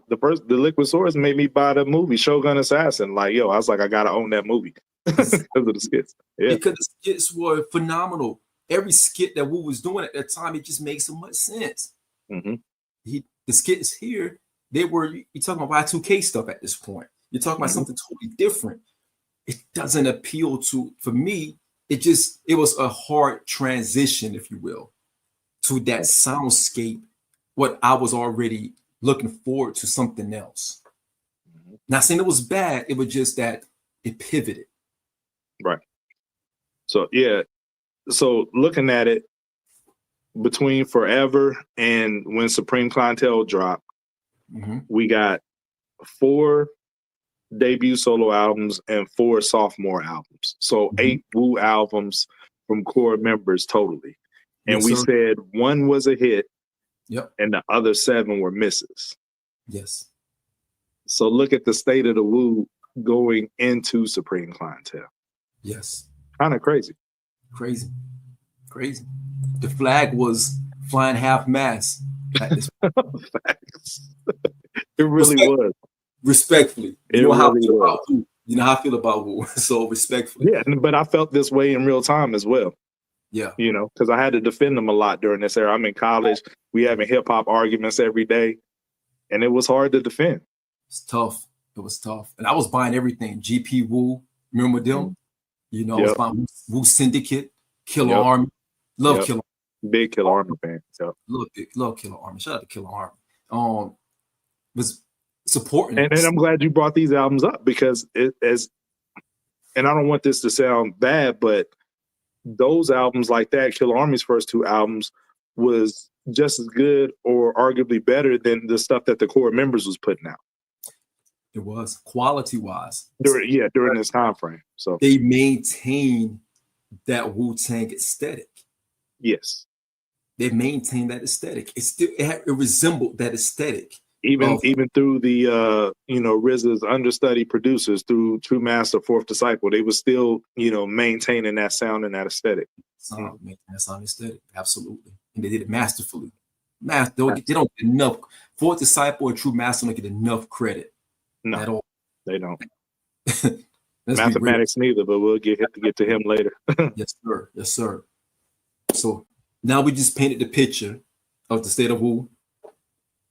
Liquid Swords made me buy the movie Shogun Assassin. Like, I was like, I gotta own that movie because of the skits. Yeah, because the skits were phenomenal. every skit that Wu was doing at that time, it just made so much sense. Mm-hmm. The skits here, you're talking about Y2K stuff at this point. You're talking about something totally different. It doesn't appeal to, for me, it was a hard transition, if you will, to that soundscape, what I was already looking forward to something else. Not saying it was bad, it was just that it pivoted. Right. So yeah. So looking at it between Forever and when Supreme Clientele dropped, we got 4 debut solo albums and 4 sophomore albums. So 8 Wu albums from core members totally. And we said 1 was a hit. Yep. And the other 7 were misses. Yes. So look at the state of the Wu going into Supreme Clientele. Yes. Kind of crazy. Crazy. The flag was flying half mast at this point. It really was. Respectfully. You know how I feel about Wu. So respectfully. Yeah, but I felt this way in real time as well. Yeah. You know, because I had to defend them a lot during this era. I'm in college. We having hip hop arguments every day. And it was hard to defend. It's tough. It was tough. And I was buying everything. GP Wu. Remember them? You know, I was buying Wu Syndicate, Killer Army. Love Killer Army. Big Killer Army fan. Love Killer Army. Shout out to Killer Army. Was supporting. And I'm glad you brought these albums up because and I don't want this to sound bad, but those albums like that, Killer Army's first 2 albums, was just as good or arguably better than the stuff that the core members was putting out. It was quality-wise. During this time frame. So they maintain that Wu-Tang aesthetic. Yes. They maintained that aesthetic. It resembled that aesthetic. Even through the RZA's understudy producers, through True Master, Fourth Disciple, they were still, maintaining that sound and that aesthetic. Maintaining that sound aesthetic, absolutely. And they did it masterfully. They don't get enough. Fourth Disciple or True Master don't get enough credit. No, at all. They don't. Mathematics neither, but we'll get to him later. Yes, sir. So now we just painted the picture of the state of Wu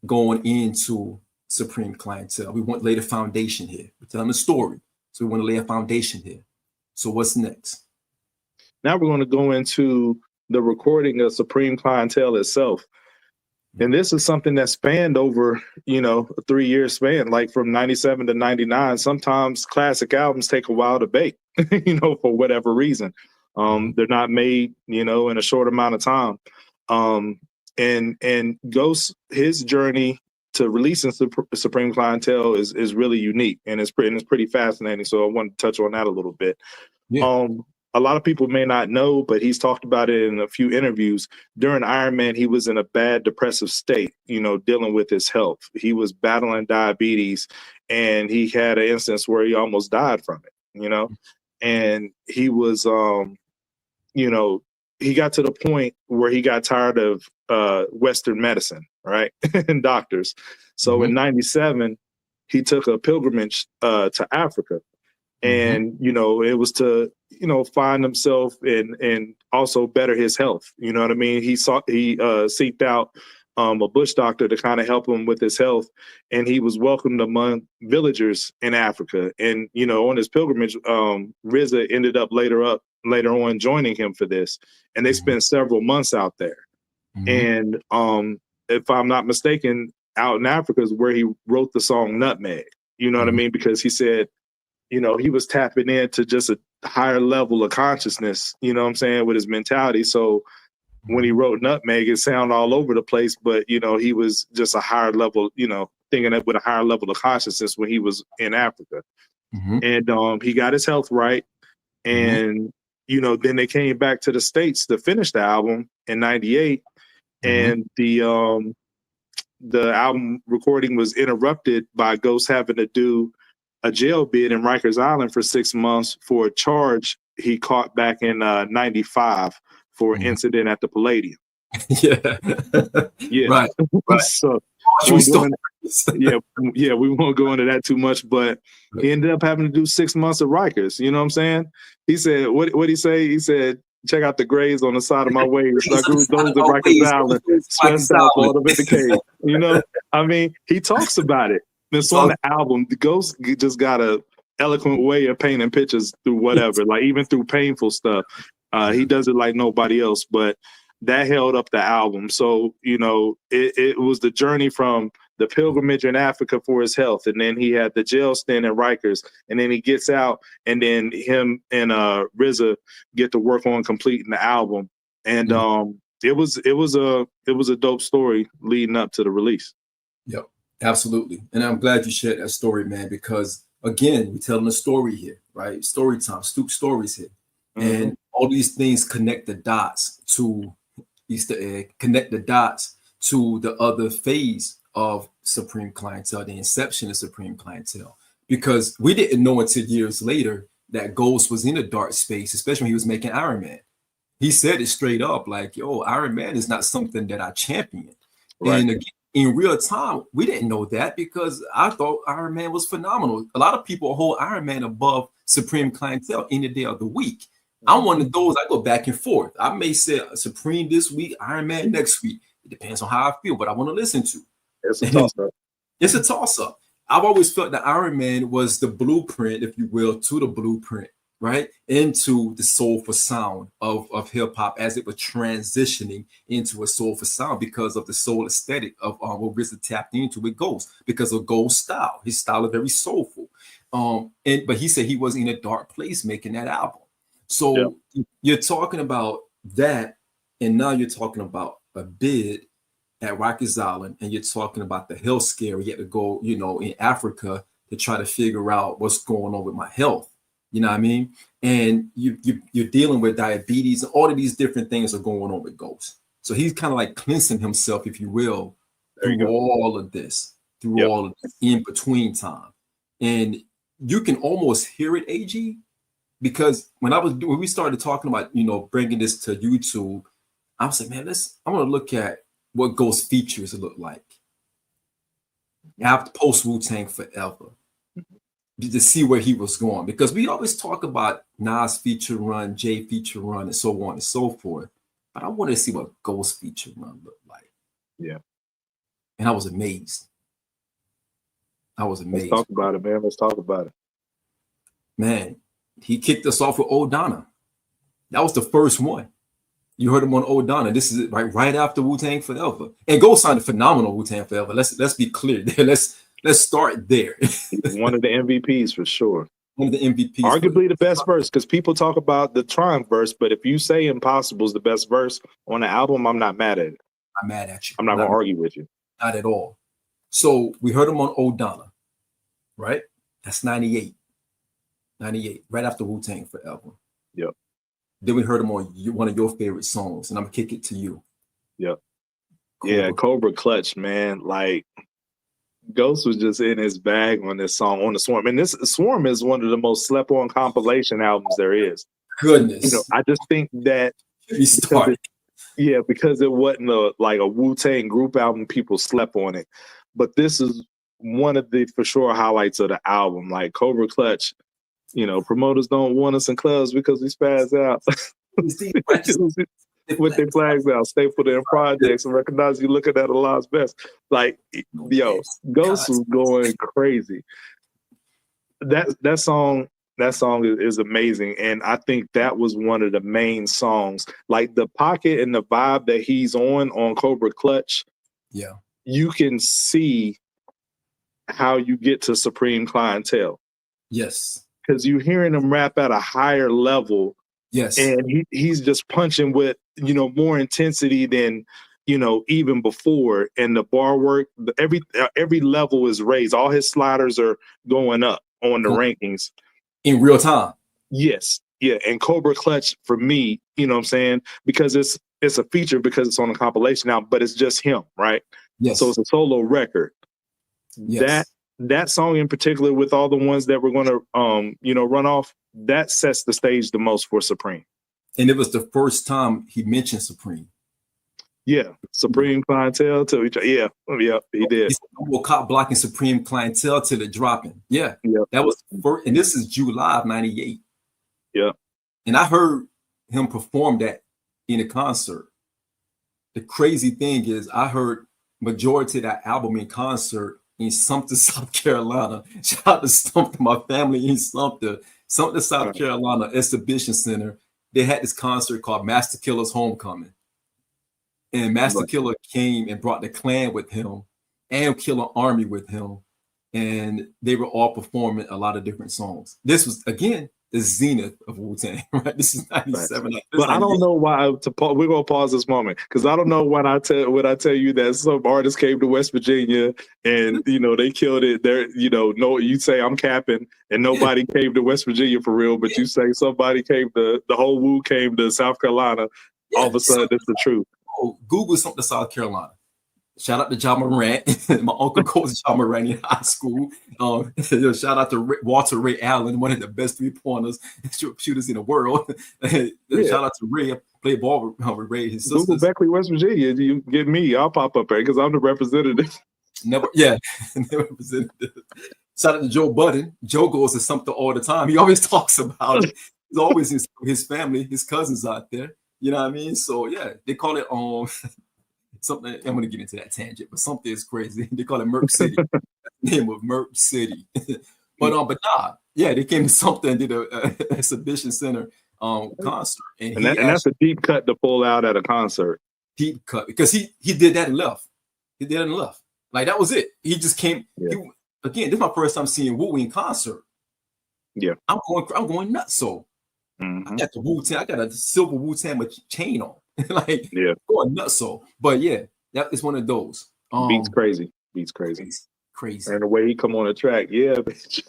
going into Supreme Clientele. We want to lay the foundation here. We're telling the story. So we want to lay a foundation here. So what's next? Now we're going to go into the recording of Supreme Clientele itself. And this is something that spanned over, a 3-year span, like from 97 to 99. Sometimes classic albums take a while to bake, for whatever reason. They're not made, in a short amount of time. And Ghost, his journey to releasing Supreme Clientele is really unique and it's pretty fascinating. So I want to touch on that a little bit. Yeah. A lot of people may not know, but he's talked about it in a few interviews. During Iron Man, he was in a bad depressive state, dealing with his health. He was battling diabetes and he had an instance where he almost died from it, and he was, he got to the point where he got tired of Western medicine, right? And doctors. So in 97, he took a pilgrimage to Africa. And, it was to, find himself and also better his health. You know what I mean? He seeked out a bush doctor to kind of help him with his health. And he was welcomed among villagers in Africa. And, on his pilgrimage, RZA ended up later on joining him for this. And they spent several months out there. And if I'm not mistaken, out in Africa is where he wrote the song Nutmeg. You know what I mean? Because he said, he was tapping into just a higher level of consciousness, with his mentality. So when he wrote Nutmeg, it sounded all over the place, but, he was just a higher level, thinking that with a higher level of consciousness when he was in Africa. And he got his health right. And, then they came back to the States to finish the album in 98. And the album recording was interrupted by Ghost having to do a jail bid in Rikers Island for 6 months for a charge he caught back in 95 for an incident at the Palladium. Yeah. Right. So we won't go into that too much, but he ended up having to do 6 months of Rikers. You know what I'm saying? He said, what did he say? He said, check out the grays on the side of my waist. I grew those in Oh, Rikers please, Island, Rikers stressed out, Island. balled up in the cave. You know, I mean, he talks about it. It's on the album. The Ghost just got a eloquent way of painting pictures through whatever, like even through painful stuff. He does it like nobody else, but that held up the album. So, you know, it was the journey from the pilgrimage in Africa for his health, and then he had the jail stint at Rikers, and then he gets out, and then him and RZA get to work on completing the album. And it was a dope story leading up to the release. Yep, absolutely. And I'm glad you shared that story, man, because again, we're telling a story here, right? Story time, Stoop stories here. And all these things connect the dots to Easter egg, connect the dots to the other phase of Supreme Clientele, the inception of Supreme Clientele. Because we didn't know until years later that Ghost was in a dark space, especially when he was making Iron Man. He said it straight up, like, yo, Iron Man is not something that I champion. Right. And again, in real time, we didn't know that because I thought Iron Man was phenomenal. A lot of people hold Iron Man above Supreme Clientele any day of the week. I'm one of those, I go back and forth. I may say Supreme this week, Iron Man next week. It depends on how I feel, but I want to listen to. It's a toss-up. It's a toss-up. I've always felt that Iron Man was the blueprint, if you will, to the blueprint, right? Into the soulful sound of hip-hop as it was transitioning into a soulful sound because of the soul aesthetic of what RZA tapped into with Ghost, because of Ghost's style. His style is very soulful. But he said he was in a dark place making that album. So you're talking about that, and now you're talking about a bid at Rikers Island, and you're talking about the health scare. You have to go, you know, in Africa to try to figure out what's going on with my health. You know what I mean? And you're dealing with diabetes, and all of these different things are going on with Ghost. So he's kind of like cleansing himself, if you will, through all of this, all of this in between time. And you can almost hear it, AG. Because when we started talking about, you know, bringing this to YouTube, I was like, man, I want to look at what Ghost features look like after post Wu-Tang Forever to see where he was going. Because we always talk about Nas feature run, Jay feature run, and so on and so forth. But I wanted to see what Ghost feature run looked like. Yeah. And I was amazed. Let's talk about it, man. Let's talk about it. Man. He kicked us off with Old Donna. That was the first one. You heard him on Old Donna. This is right after Wu-Tang Forever. And Ghost sounded phenomenal, Wu-Tang Forever. Let's be clear there. Let's start there. One of the MVPs for sure. One of the MVPs. Arguably the best verse, because people talk about the Triumph verse, but if you say Impossible is the best verse on the album, I'm not mad at it. I'm mad at you. I'm not going to argue with you. Not at all. So we heard him on Old Donna, right? That's 98. 98, right after Wu-Tang Forever. Yep. Then we heard him on one of your favorite songs, and I'm gonna kick it to you. Yep. Yeah, Cobra Clutch, man. Like, Ghost was just in his bag on this song, on the Swarm. And this Swarm is one of the most slept on compilation albums there is. Goodness. You know, I just think that because it wasn't a Wu-Tang group album, people slept on it. But this is one of the for sure highlights of the album. Like Cobra Clutch, you know, promoters don't want us in clubs because we spaz out. With their flags out, stay put in projects and recognize you looking at a lot's best. Like, yo, Ghost was going crazy. That song is amazing. And I think that was one of the main songs. Like the pocket and the vibe that he's on Cobra Clutch. Yeah. You can see how you get to Supreme Clientele. Yes. Because you're hearing him rap at a higher level. Yes. And he's just punching with, you know, more intensity than, you know, even before. And the bar work, every level is raised. All his sliders are going up on the rankings. In real time. Yes. Yeah. And Cobra Clutch, for me, you know what I'm saying? Because it's a feature because it's on a compilation now, but it's just him, right? Yes. So it's a solo record. Yes. That song in particular, with all the ones that we're going to, you know, run off, that sets the stage the most for Supreme. And it was the first time he mentioned Supreme. Yeah, Supreme Clientele to each other. Yeah, he did. He said, "No cop blocking Supreme Clientele till it dropping." That was first, and this is July of '98. Yeah, and I heard him perform that in a concert. The crazy thing is, I heard majority of that album in concert in Sumter, South Carolina. Shout out to Sumter, my family in Sumter, South Carolina Exhibition Center. They had this concert called Master Killer's Homecoming. And Master Killer came and brought the Clan with him and Killer Army with him. And they were all performing a lot of different songs. This was, again, the zenith of Wu-Tang, right? This is 97. Right. But I don't know why we're gonna pause this moment, because I don't know when I tell you that some artists came to West Virginia and they killed it. There, no, you say I'm capping and nobody came to West Virginia for real, but you say somebody came to the whole Wu came to South Carolina. All of a sudden, it's the truth. Google something to South Carolina. Shout out to John Morant. My uncle coached John Morant in high school. Shout out to Walter Ray Allen, one of the best three-pointers shooters in the world. Shout out to Ray. I played ball with Ray. His sisters. Google Beckley, West Virginia. You get me, I'll pop up there because I'm the representative. Never representative. Shout out to Joe Budden. Joe goes to something all the time. He always talks about it. He's always his family, his cousins out there. You know what I mean? So yeah, they call it something. I'm gonna get into that tangent, but something is crazy. They call it Merc City. Name of Merc City. but nah, yeah, they came to something and did a exhibition center concert, and that's a deep cut to pull out at a concert. Deep cut because he did that and left. He did it and left. Like that was it. He just came. Yeah. Again, this is my first time seeing Wu in concert. Yeah, I'm going nuts. So I got the Wu-Tang. I got a silver Wu-Tang chain on. Like going nuts. So, but yeah, that is one of those. Beats crazy. Crazy. And the way he come on the track, bitch.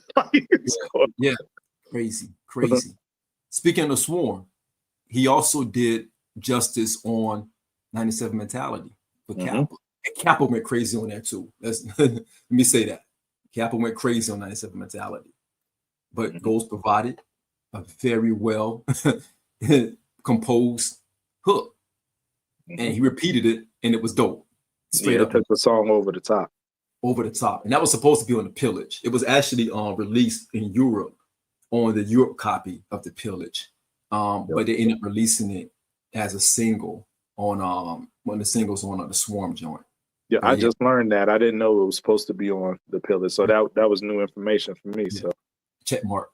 Crazy. Speaking of Swarm, he also did justice on 97 Mentality with Kappa. And Kappa went crazy on that too. Let me say that. Kappa went crazy on 97 Mentality. But Ghost provided a very well composed hook. And he repeated it, and it was dope. Straight up, took the song over the top. And that was supposed to be on the Pillage. It was actually released in Europe on the Europe copy of the Pillage, but they ended up releasing it as a single on one of the singles on the Swarm joint. Yeah, I just learned that. I didn't know it was supposed to be on the Pillage, so that was new information for me. So check mark.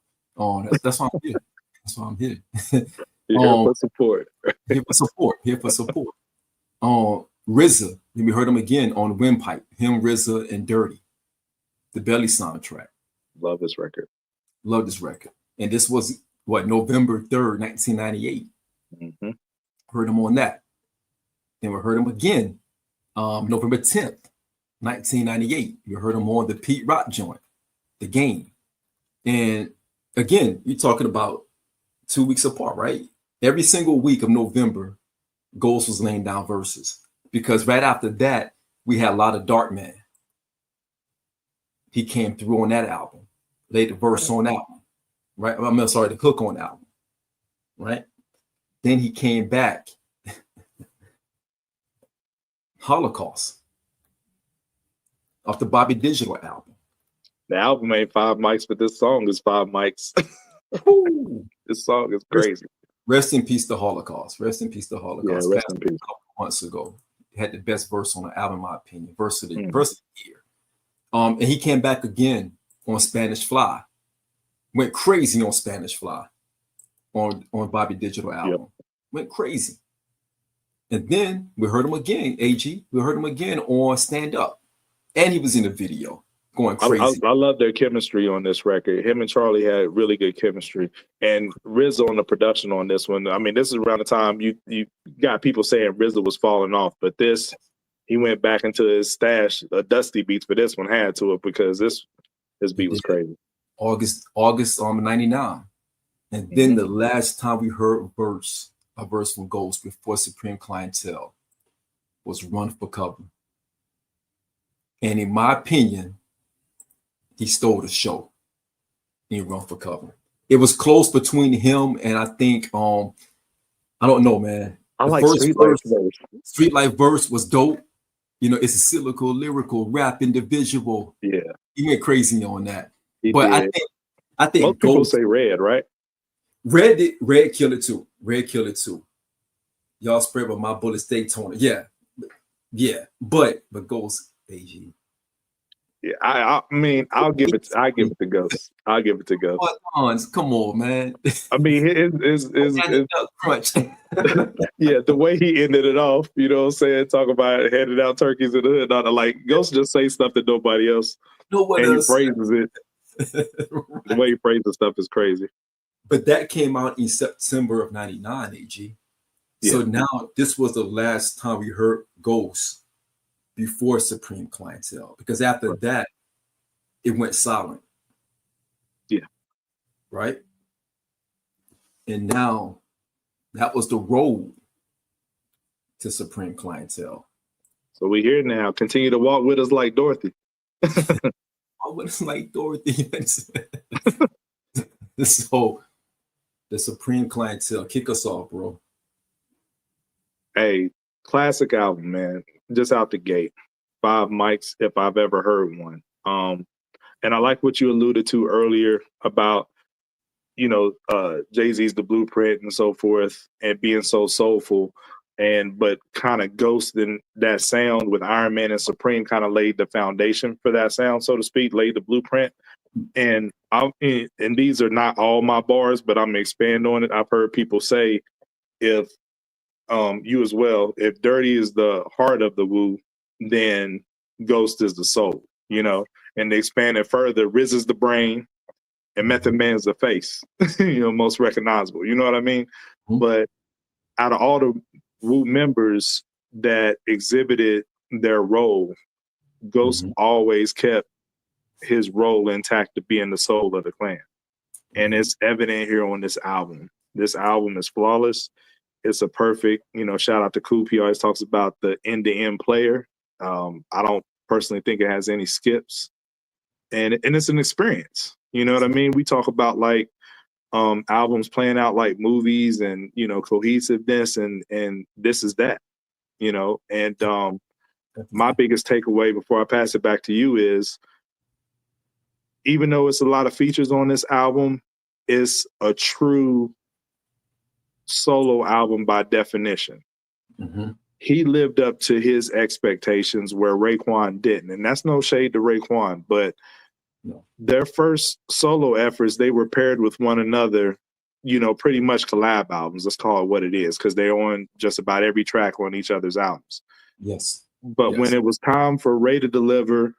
That's why I'm here. That's why I'm here. Here for support. Here for support. RZA, we heard him again on Windpipe. Him, RZA, and Dirty, the Belly soundtrack. Love this record. And this was November 3rd, 1998. Heard him on that. Then we heard him again, November 10th, 1998. You heard him on the Pete Rock joint, The Game. And again, you're talking about 2 weeks apart, right? Every single week of November, Ghost was laying down verses, because right after that, we had a lot of Dark Man. He came through on that album, laid the verse on that one, right? The hook on that album, right? Then he came back, Holocaust, off the Bobby Digital album. The album ain't 5 mics, but this song is 5 mics. This song is crazy. Rest in peace, the Holocaust. Yeah, rest in peace. A couple months ago, he had the best verse on the album, in my opinion. Verse of the year. And he came back again on Spanish Fly. Went crazy on Spanish Fly on Bobby Digital album. Went crazy. And then we heard him again, AG. We heard him again on Stand Up. And he was in the video. Going crazy. I love their chemistry on this record. Him and Charlie had really good chemistry, and RZA on the production on this one. I mean, this is around the time you got people saying RZA was falling off, but he went back into his stash of Dusty beats for this one, had to it, because this beat was crazy. August 99, and then the last time we heard a verse from Ghost before Supreme Clientele was Run for Cover, and in my opinion, he stole the show in Run for Cover. It was close between him and I think I don't know, man. I like Street Life verse was dope. It's a cyclical, lyrical, rap individual. Yeah, he went crazy on that. I think most people say Red, right? Red killed it too. Red killed it too. Y'all spread with my bullets Daytona. Yeah. But Ghost AG. Yeah, I mean, I give it to Ghost. I'll give it to Ghost. Come on, man. I mean, crunch. Yeah, the way he ended it off, you know what I'm saying? Talk about handing out turkeys in the hood. Not like Ghost just say stuff that nobody else. He phrases it. Right. The way he phrases stuff is crazy. But that came out in September of '99, AG. Yeah. So now this was the last time we heard Ghost before Supreme Clientele, because after that, it went silent. Yeah. Right. And now that was the road to Supreme Clientele. So we here now. Continue to walk with us like Dorothy. What is like Dorothy? So the Supreme Clientele, kick us off, bro. Hey, classic album, man. Just out the gate. 5 mics if I've ever heard one. And I like what you alluded to earlier about, you know, Jay-Z's The Blueprint and so forth, and being so soulful, but kind of ghosting that sound with Iron Man and Supreme kind of laid the foundation for that sound, so to speak, laid the blueprint. And these are not all my bars, but I'm gonna expand on it. I've heard people say, if you as well, if Dirty is the heart of the Wu, then Ghost is the soul, you know. And they expand it further, Riz is the brain, and Method Man's the face, you know, most recognizable. You know what I mean? Mm-hmm. But out of all the Wu members that exhibited their role, Ghost always kept his role intact to being the soul of the clan. And it's evident here on this album. This album is flawless. It's a perfect, you know, shout out to Coop. He always talks about the end-to-end player. I don't personally think it has any skips. And it's an experience. You know what I mean? We talk about like albums playing out like movies and, you know, cohesiveness, and this is that, you know. And my biggest takeaway before I pass it back to you is, even though it's a lot of features on this album, it's a true solo album by definition. Mm-hmm. He lived up to his expectations where Raekwon didn't. And that's no shade to Raekwon, but their first solo efforts, they were paired with one another, you know, pretty much collab albums. Let's call it what it is, because they're on just about every track on each other's albums. Yes. But when it was time for Ray to deliver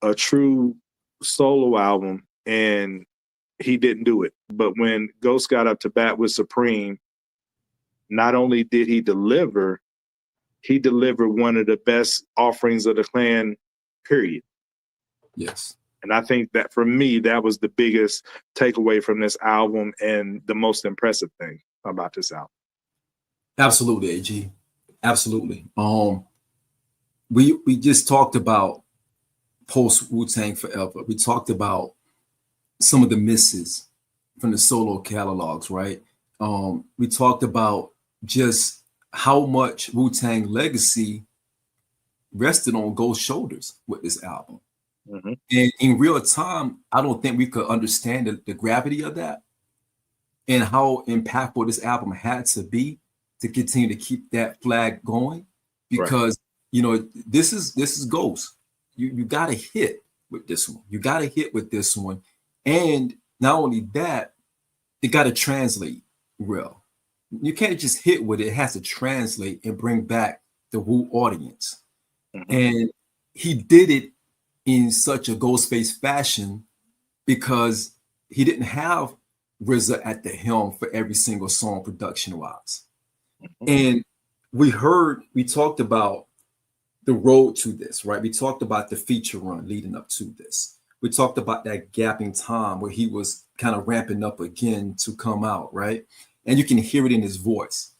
a true solo album, and he didn't do it. But when Ghost got up to bat with Supreme, not only did he delivered one of the best offerings of the clan, period. Yes. And I think that for me, that was the biggest takeaway from this album and the most impressive thing about this album. Absolutely, AG. Absolutely. We just talked about post Wu-Tang Forever. We talked about some of the misses from the solo catalogs, right? We talked about just how much Wu-Tang legacy rested on Ghost's shoulders with this album. Mm-hmm. And in real time, I don't think we could understand the gravity of that and how impactful this album had to be to continue to keep that flag going. Because, you know, this is Ghost. You got to hit with this one. You got to hit with this one. And not only that, it got to translate real. You can't just hit with it. It has to translate and bring back the Wu audience. Mm-hmm. And he did it in such a Ghostface fashion because he didn't have RZA at the helm for every single song production-wise. Mm-hmm. And we talked about the road to this, right? We talked about the feature run leading up to this. We talked about that gap in time where he was kind of ramping up again to come out, right? And you can hear it in his voice.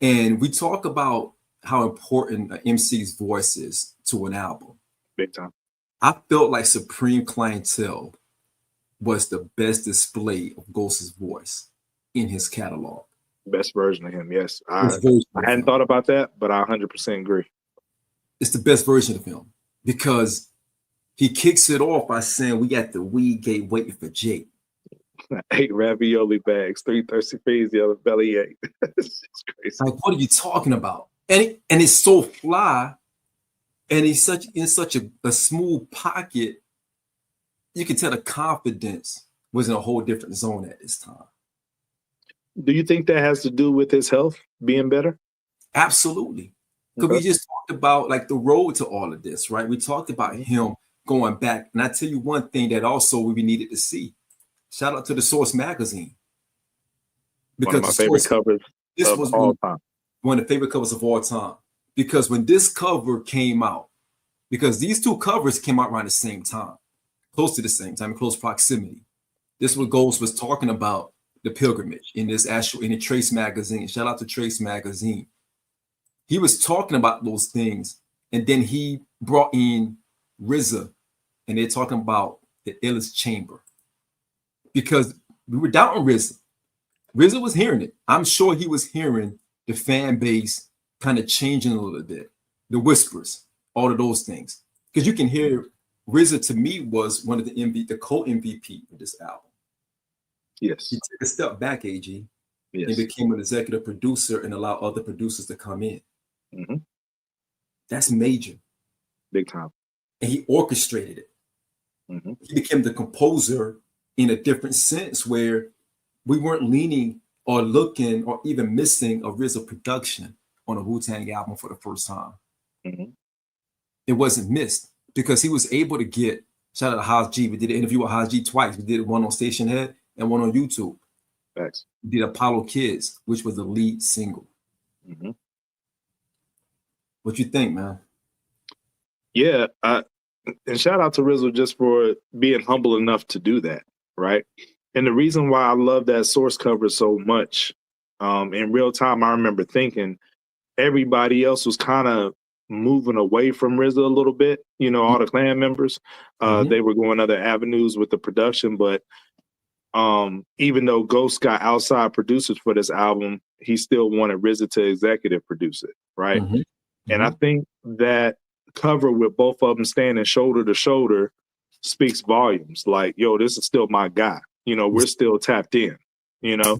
And we talk about how important an MC's voice is to an album. Big time. I felt like Supreme Clientele was the best display of Ghost's voice in his catalog. Best version of him, yes. I hadn't thought about that, but I 100% agree. It's the best version of him because he kicks it off by saying, "We got the weed gate waiting for Jake." 8 ravioli bags, 3 thirsty fiends, the other belly ache. It's crazy. Like, what are you talking about? And it's so fly, and he's in such a smooth pocket. You can tell the confidence was in a whole different zone at this time. Do you think that has to do with his health being better? Absolutely. Because we just talked about like the road to all of this, right? We talked about him going back. And I tell you one thing that also we needed to see. Shout out to the Source magazine. Because one of my favorite covers of all time. One of the favorite covers of all time. Because when this cover came out, because these two covers came out around the same time, close to the same time, in close proximity. This was Ghost was talking about the pilgrimage in the Trace magazine. Shout out to Trace magazine. He was talking about those things, and then he brought in RZA, and they're talking about the illest chamber. Because we were doubting RZA. RZA was hearing it. I'm sure he was hearing the fan base kind of changing a little bit, the whispers, all of those things. Because you can hear RZA, to me, was one of the co-MVP of this album. Yes. He took a step back, AG, yes. and became an executive producer and allowed other producers to come in. Mm-hmm. That's major. Big time. And he orchestrated it. Mm-hmm. He became the composer in a different sense where we weren't leaning or looking or even missing a RZA production on a Wu-Tang album for the first time. Mm-hmm. It wasn't missed because he was able to get, shout out to Haas G. We did an interview with Haas G twice. We did one on Station Head and one on YouTube. Thanks. We did Apollo Kids, which was the lead single. Mm-hmm. What you think, man? Yeah, and shout out to RZA just for being humble enough to do that, right? And the reason why I love that Source cover so much, in real time, I remember thinking everybody else was kind of moving away from RZA a little bit. You know, all the clan members, they were going other avenues with the production. But even though Ghost got outside producers for this album, he still wanted RZA to executive produce it, right? Mm-hmm. And I think that cover with both of them standing shoulder to shoulder speaks volumes. Like, yo, this is still my guy. You know, we're still tapped in, you know,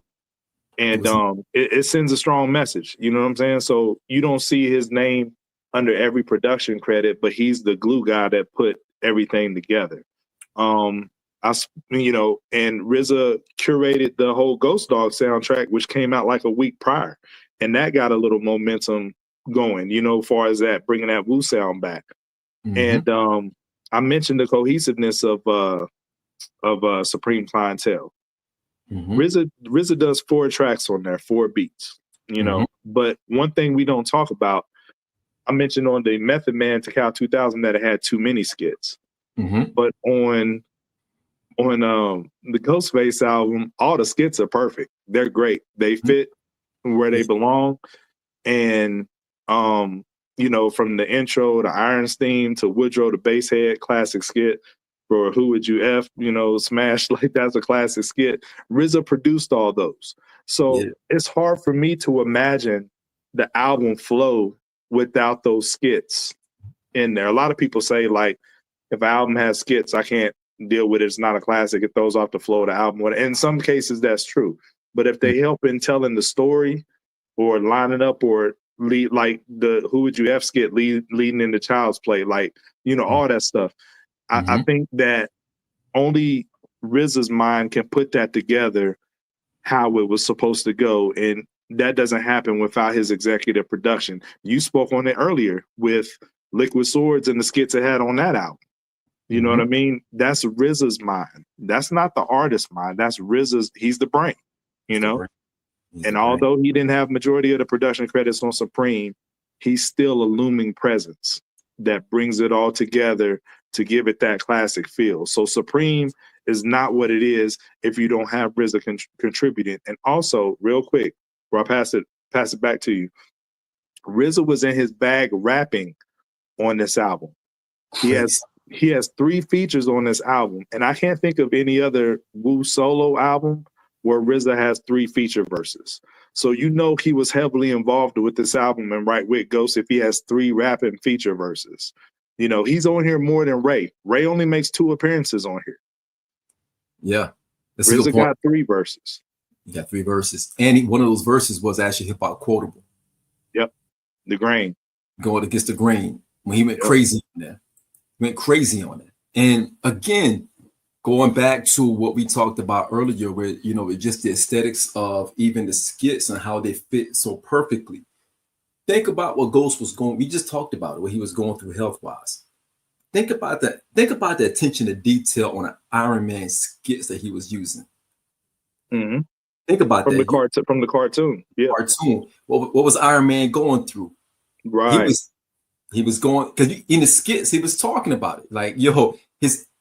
and it sends a strong message. You know what I'm saying? So you don't see his name under every production credit, but he's the glue guy that put everything together. And RZA curated the whole Ghost Dog soundtrack, which came out like a week prior. And that got a little momentum going, you know, as far as that, bringing that Wu sound back. Mm-hmm. And I mentioned the cohesiveness of Supreme Clientele. Mm-hmm. RZA does 4 tracks on there, 4 beats, you know. But one thing we don't talk about, I mentioned on the Method Man to Cal 2000 that it had too many skits. But on the Ghostface album, all the skits are perfect. They're great. They fit where they belong. And you know, from the intro to Iron's theme to Woodrow the Basshead classic skit for Who Would You F, you know, Smash, like that's a classic skit. RZA produced all those. So it's hard for me to imagine the album flow without those skits in there. A lot of people say, like, if an album has skits, I can't deal with it. It's not a classic. It throws off the flow of the album. In some cases, that's true. But if they help in telling the story or lining up or lead, like the Who Would You F skit leading into Child's Play, like, you know, all that stuff. I think that only RZA's mind can put that together how it was supposed to go. And that doesn't happen without his executive production. You spoke on it earlier with Liquid Swords and the skits it had on that album. You know what I mean? That's RZA's mind. That's not the artist's mind. That's RZA's. He's the brain, you know? And although he didn't have majority of the production credits on Supreme, he's still a looming presence that brings it all together to give it that classic feel. So Supreme is not what it is if you don't have RZA contributing. And also, real quick, before I pass it back to you, RZA was in his bag rapping on this album. He has 3 features on this album, and I can't think of any other Wu solo album where RZA has 3 feature verses. So you know he was heavily involved with this album and right with Ghost if he has 3 rapping feature verses. You know, he's on here more than Ray. Ray only makes 2 appearances on here. Yeah. That's a good RZA point. got 3 verses. You got 3 verses, and one of those verses was actually hip hop quotable. Yep, the grain going against the grain when he went Yep. crazy on that. Went crazy on it. And again, going back to what we talked about earlier, where it's just the aesthetics of even the skits and how they fit so perfectly. Think about what Ghost was going. We just talked about it, what he was going through health wise. Think about that. Think about the attention to detail on an Iron Man skits that he was using. Mhm. Think about from that. From the cartoon. Yeah, Cartoon. What was Iron Man going through? right. He was going, because in the skits he was talking about it, like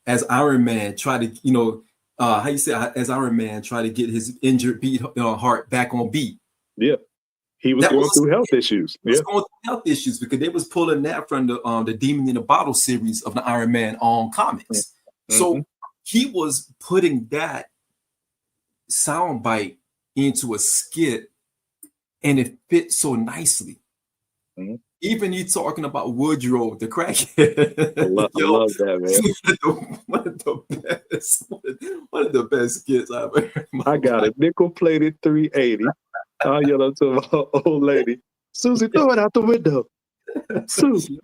as Iron Man tried to how you say, as Iron Man tried to get his injured beat heart back on beat. Yeah, he was That going was through health issues. He was going through health issues because they was pulling that from the Demon in the Bottle series of the Iron Man comics. Mm-hmm. So he was putting that soundbite into a skit, and it fit so nicely. Mm-hmm. Even you talking about Woodrow the crackhead. I love that, man. One of the best skits I've ever heard. I got a nickel-plated 380. I yell up to my old lady, Susie, throw it out the window. Susie,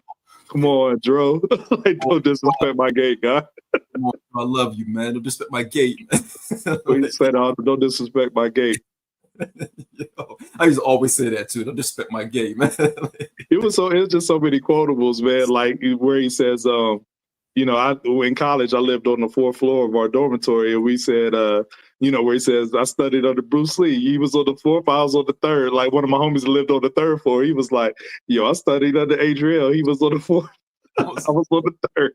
come on, Dro. Like, don't disrespect my gate, guy. I love you, man. Don't disrespect my gate. We said, don't disrespect my gate. I used to always say that too. Don't disrespect my gate, man. It was just so many quotables, man. Like where he says, in college I lived on the 4th floor of our dormitory, and we said, where he says, I studied under Bruce Lee. He was on the 4th, I was on the 3rd. Like one of my homies lived on the 3rd floor. He was like, yo, I studied under Adriel. He was on the 4th. I was on the 3rd.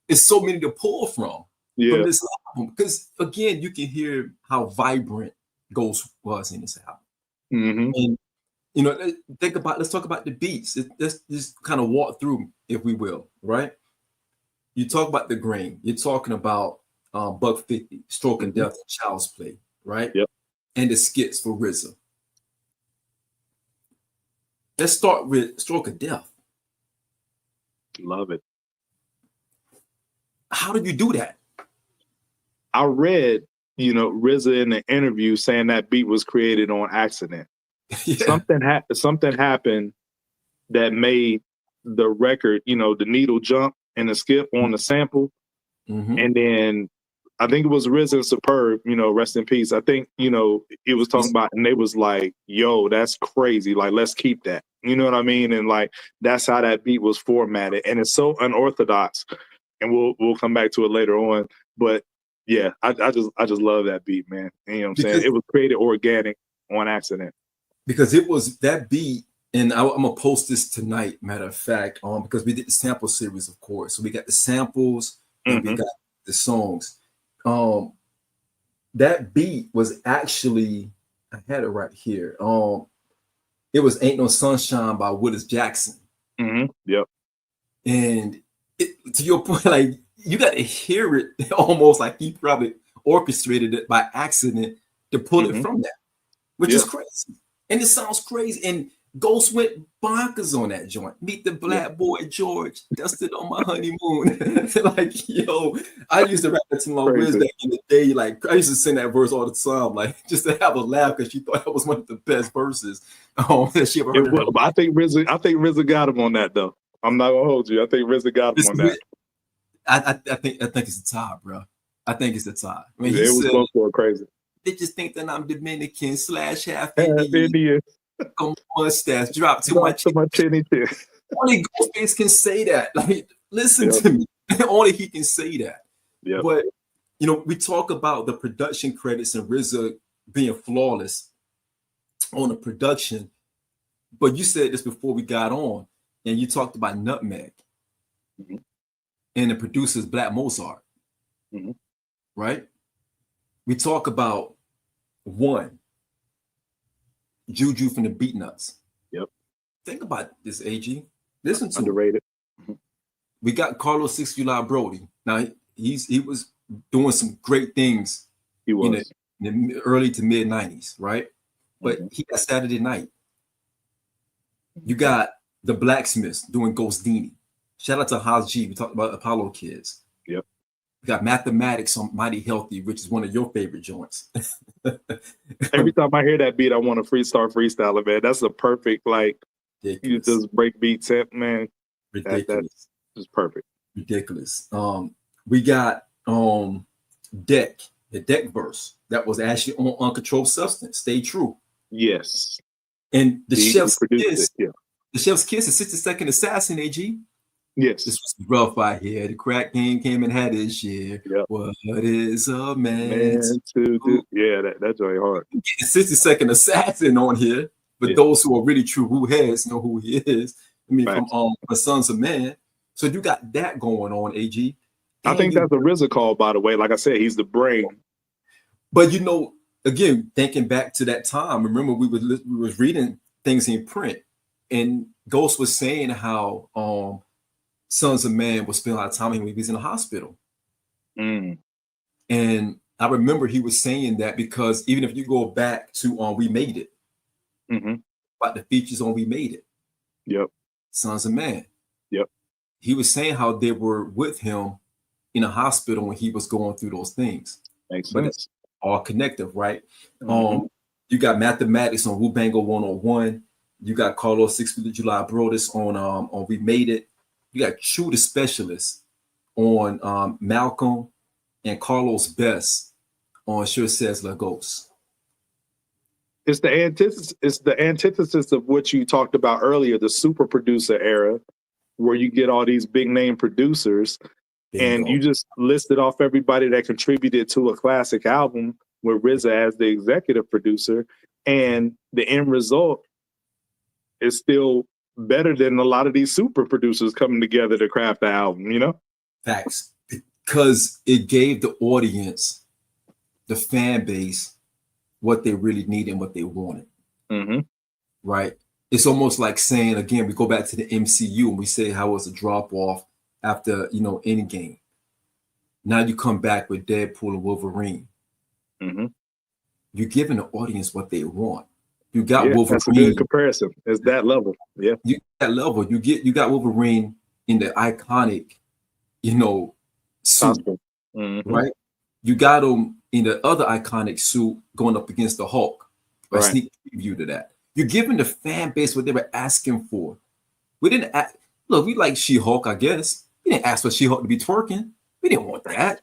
It's so many to pull from this album, because again, you can hear how vibrant Ghost was in this album. Mm-hmm. And let's talk about the beats. Let's just kind of walk through, if we will, right? You talk about the grain. You're talking about Buck 50, Stroke of Death, and Child's Play, right? Yep. And the skits for RZA. Let's start with Stroke of Death. Love it. How did you do that? I read, RZA in the interview saying that beat was created on accident. Yeah. Something happened that made the record, the needle jump and the skip on the sample. Mm-hmm. And then I think it was RZA and Superb, rest in peace. I think, it was talking about, and they was like, yo, that's crazy. Like, let's keep that. You know what I mean? And like, that's how that beat was formatted. And it's so unorthodox. And we'll come back to it later on. But yeah, I just love that beat, man. You know what I'm saying? It was created organic on accident. Because it was that beat, and I'm gonna post this tonight, matter of fact, because we did the sample series, of course. So we got the samples and we got the songs. That beat was actually, I had it right here. It was Ain't No Sunshine by Willis Jackson. Mm-hmm. Yep. And to your point, like, you got to hear it almost like he probably orchestrated it by accident to pull it from that, which is crazy. And it sounds crazy. And Ghost went bonkers on that joint. Meet the Black Boy George, dusted on my honeymoon. Like, yo, I used to rap that to my Wiz back in the day. Like, I used to sing that verse all the time, like, just to have a laugh, because she thought that was one of the best verses that she ever heard. I think RZA got him on that, though. I'm not gonna hold you. I think RZA got him on that. I think it's the tie, bro. I think it's the tie. I mean, it was close for crazy. They just think that I'm Dominican / half Indian. Come mustache drop to my chinny chin. Only Ghostface can say that. Like, listen to me. Only he can say that. Yep. But we talk about the production credits and RZA being flawless on the production. But you said this before we got on, and you talked about Nutmeg and the producer's Black Mozart. Right? We talk about one, Juju from the Beatnuts. Yep. Think about this, AG. Listen to underrated. We got Carlos 6 July Brody. Now he was doing some great things. He was in the early to mid 90s, right? But he got Saturday Night. You got the Blacksmiths doing Ghost Dini. Shout out to Haas G. We talked about Apollo Kids. Yep. We got Mathematics on Mighty Healthy, which is one of your favorite joints. Every time I hear that beat, I want to freestyle it, man. That's a perfect, like, you Ridiculous. just break beats, man. Ridiculous. That's perfect. Ridiculous. We got Deck, the Deck verse that was actually on Uncontrolled Substance. Stay True. Yes. And the He Chef's produced Kiss. it, yeah. The Chef's Kiss is 60-second Assassin, AG. Yes. This was rough out here. The crack game came and had his share. Yep. What is a man to do? Yeah, that's very hard. 60-second Assassin on here. But Yeah. those who are really true Wu heads know who he is. I mean, Facts. from the Sons of Man. So you got that going on, AG. I think that's a RZA call, by the way. Like I said, he's the brain. But you know, again, thinking back to that time, remember we was reading things in print, and Ghost was saying how Sons of Man was spending a lot of time when he was in the hospital. Mm. And I remember he was saying that because even if you go back to We Made It, about the features on We Made It, yep, Sons of Man, yep, he was saying how they were with him in a hospital when he was going through those things. Makes but sense. It's all connected, right? You got Mathematics on Wu Bango 101. You got Carlos 6th of July Brodus on We Made It. You got True the Specialist on Malcolm, and Carlos Best on Sure Says La Ghost. It's the antithesis of what you talked about earlier, the super producer era, where you get all these big name producers. Bingo. And you just listed off everybody that contributed to a classic album with RZA as the executive producer, and the end result is still better than a lot of these super producers coming together to craft the album, you know? Facts. Because it gave the audience, the fan base, what they really needed and what they wanted. Right? It's almost like saying, again, we go back to the MCU and we say how it was a drop-off after, Endgame. Now you come back with Deadpool and Wolverine. You're giving the audience what they want. You got Wolverine. That's a good comparison. It's that level. Yeah. You that level. You got Wolverine in the iconic, suit. Right? You got him in the other iconic suit going up against the Hulk. A sneak preview to that. You're giving the fan base what they were asking for. We didn't look, we like She-Hulk, I guess. We didn't ask for She-Hulk to be twerking. We didn't want that.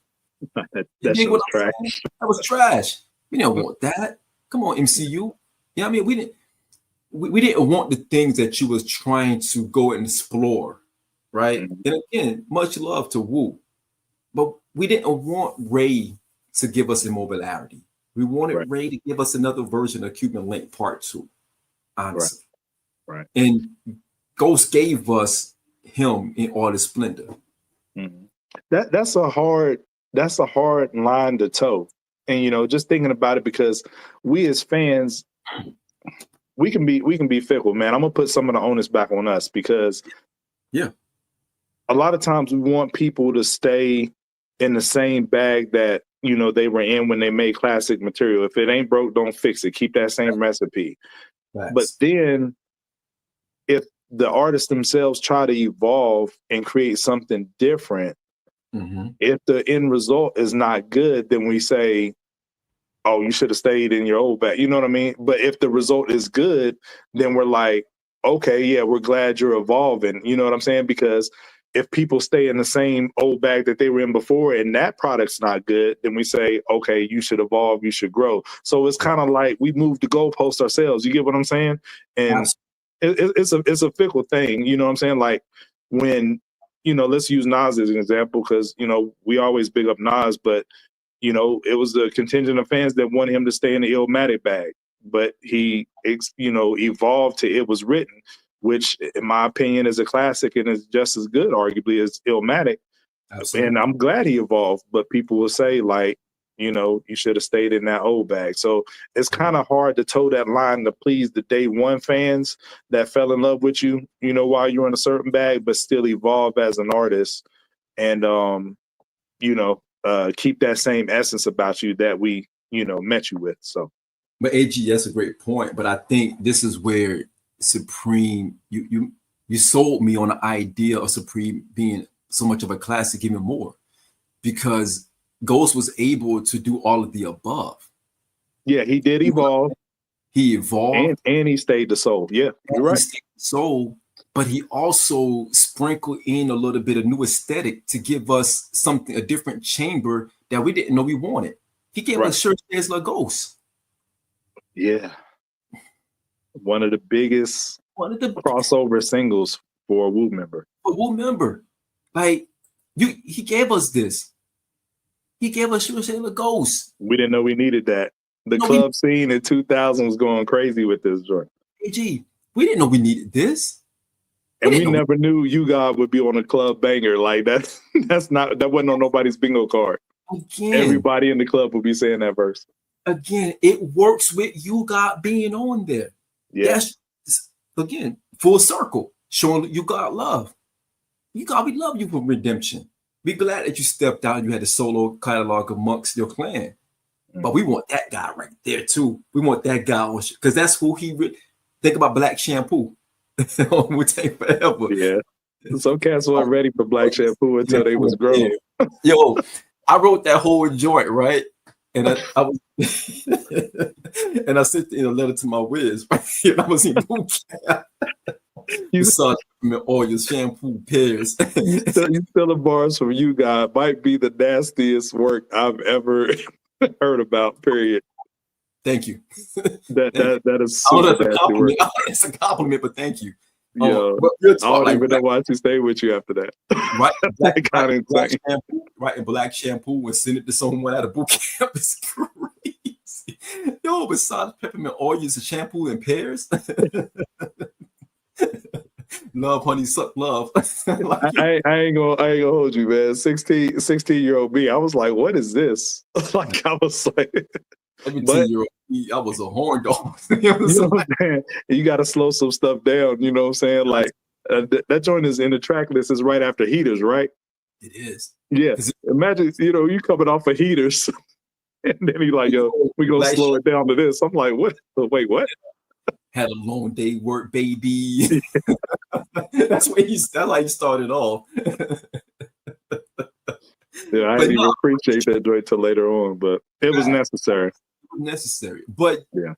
that shit was trash. That was trash. We didn't want that. Come on, MCU. You know what I mean? We didn't want the things that you was trying to go and explore, right? And again, much love to Wu, but we didn't want Ray to give us immobility. We wanted Ray to give us another version of Cuban Link Part 2, honestly. Right. And Ghost gave us him in all his splendor. That's a hard line to toe. And just thinking about it, because we as fans, we can be fickle, man. I'm gonna put some of the onus back on us, because a lot of times we want people to stay in the same bag that they were in when they made classic material. If it ain't broke, don't fix it. Keep that same recipe. But then if the artists themselves try to evolve and create something different, if the end result is not good, then we say, oh, you should have stayed in your old bag. You know what I mean? But if the result is good, then we're like, okay, yeah, we're glad you're evolving. You know what I'm saying? Because if people stay in the same old bag that they were in before and that product's not good, then we say, okay, you should evolve, you should grow. So it's kind of like we move the goalpost ourselves. You get what I'm saying? And it's a fickle thing. You know what I'm saying? Like when, let's use Nas as an example, because, we always big up Nas, but, it was the contingent of fans that wanted him to stay in the Illmatic bag. But he, evolved to It Was Written, which, in my opinion, is a classic and is just as good, arguably, as Illmatic. Absolutely. And I'm glad he evolved. But people will say, like, you should have stayed in that old bag. So it's kind of hard to toe that line to please the day one fans that fell in love with you, while you're in a certain bag, but still evolve as an artist and, keep that same essence about you that we, met you with. So. But AG, that's a great point. But I think this is where Supreme, you sold me on the idea of Supreme being so much of a classic even more. because Ghost was able to do all of the above. Yeah, he did evolve. He evolved. And he stayed the soul. Yeah, you're right. He stayed the soul, but he also sprinkled in a little bit of new aesthetic to give us something, a different chamber that we didn't know we wanted. He gave us Church Dance La Ghost. Yeah. One of the biggest crossover singles for a Wu member. A Wu member. Like, he gave us this. He gave us Church Dance La Ghost. We didn't know we needed that. The club scene in 2000 was going crazy with this joint. AG, we didn't know we needed this. And we never knew You God would be on a club banger. Like that wasn't on nobody's bingo card. Again, everybody in the club will be saying that verse. Again, it works with You God being on there. Yeah. That's, again, full circle, showing You God love. You God, we love you for redemption. We're glad that you stepped out and you had a solo catalog amongst your clan. But we want that guy right there too. We want that guy on, because that's who he really. Think about Black Shampoo on Wu-Tang Forever. Yeah, some cats weren't ready for Black Shampoo until they was grown. Yo, I wrote that whole joint, right? And I was, and I sent in a letter to my Wiz. Right? And I was in boot camp. You saw all your shampoo pairs. You still the bars from You God might be the nastiest work I've ever heard about, period. Thank you. That is super nasty work. It's a compliment, but thank you. Yo, I don't even know why she stayed with you after that. Right, Black black shampoo and send it to someone at a boot camp is crazy. Yo, besides peppermint oils and shampoo and pears. Love, honey, suck love. Like, I ain't gonna hold you, man. 16-year-old me, I was like, what is this? Like, I was like, 17-year-old me, I was a horn dog. You know what I'm saying? You got to slow some stuff down. You know what I'm saying? Like, that joint is in the track list is right after Heaters, right? It is. Yeah. Imagine, you coming off of Heaters, and then he like, yo, we gonna slow it down to this. I'm like, what? Wait, what? Had a long day work, baby. That's how he started off. Yeah, I didn't even appreciate that joint till later on, but it was necessary. But yeah,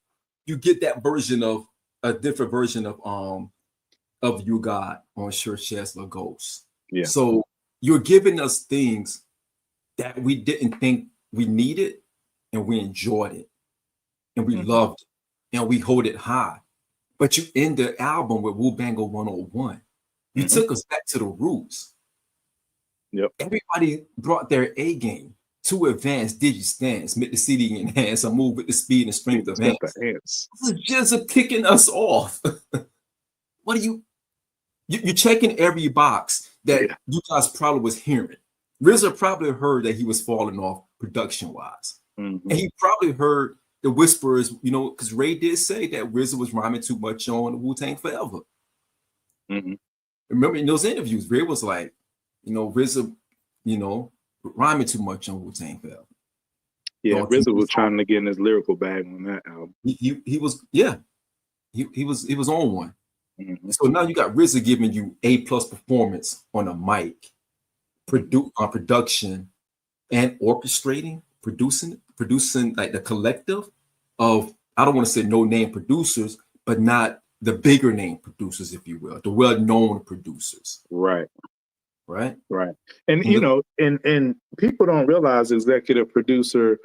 you get that version of a different version of You God on Church Dance La Ghost. Yeah. So you're giving us things that we didn't think we needed, and we enjoyed it, and we loved it, and we hold it high. But you end the album with Wu Bango 101. You took us back to the roots. Yep. Everybody brought their A game. To advance, digi stance, make the CD enhance, and move with the speed and strength of hands. This is just kicking us off. What are you're checking every box that you guys probably was hearing. RZA probably heard that he was falling off production-wise. And he probably heard the whispers, because Ray did say that RZA was rhyming too much on Wu-Tang Forever. Remember in those interviews, Ray was like, RZA, rhyming too much on Wu-Tang Forever. Yeah, RZA was trying to get in his lyrical bag on that album. He was on one. So now you got RZA giving you A+ performance on a mic, production, and orchestrating, producing like the collective of, I don't want to say no name producers, but not the bigger name producers, if you will, the well-known producers. Right. And and people don't realize executive producer,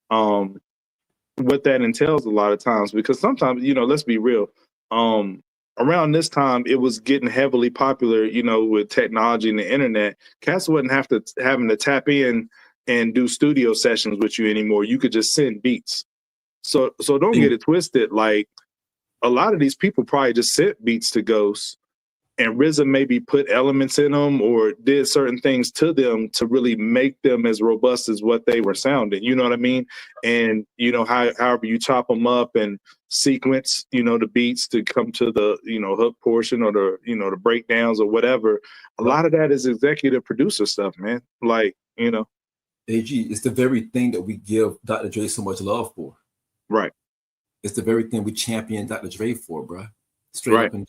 what that entails a lot of times, because sometimes, let's be real, around this time it was getting heavily popular, with technology and the internet. Cats wasn't having to tap in and do studio sessions with you anymore. You could just send beats. So don't get it twisted. Like, a lot of these people probably just sent beats to Ghost, and RZA maybe put elements in them or did certain things to them to really make them as robust as what they were sounding. You know what I mean? And, however you chop them up and sequence, the beats to come to the, hook portion or the, the breakdowns or whatever. A lot of that is executive producer stuff, man. Like, AG, it's the very thing that we give Dr. Dre so much love for. Right. It's the very thing we champion Dr. Dre for, bro. Straight up. And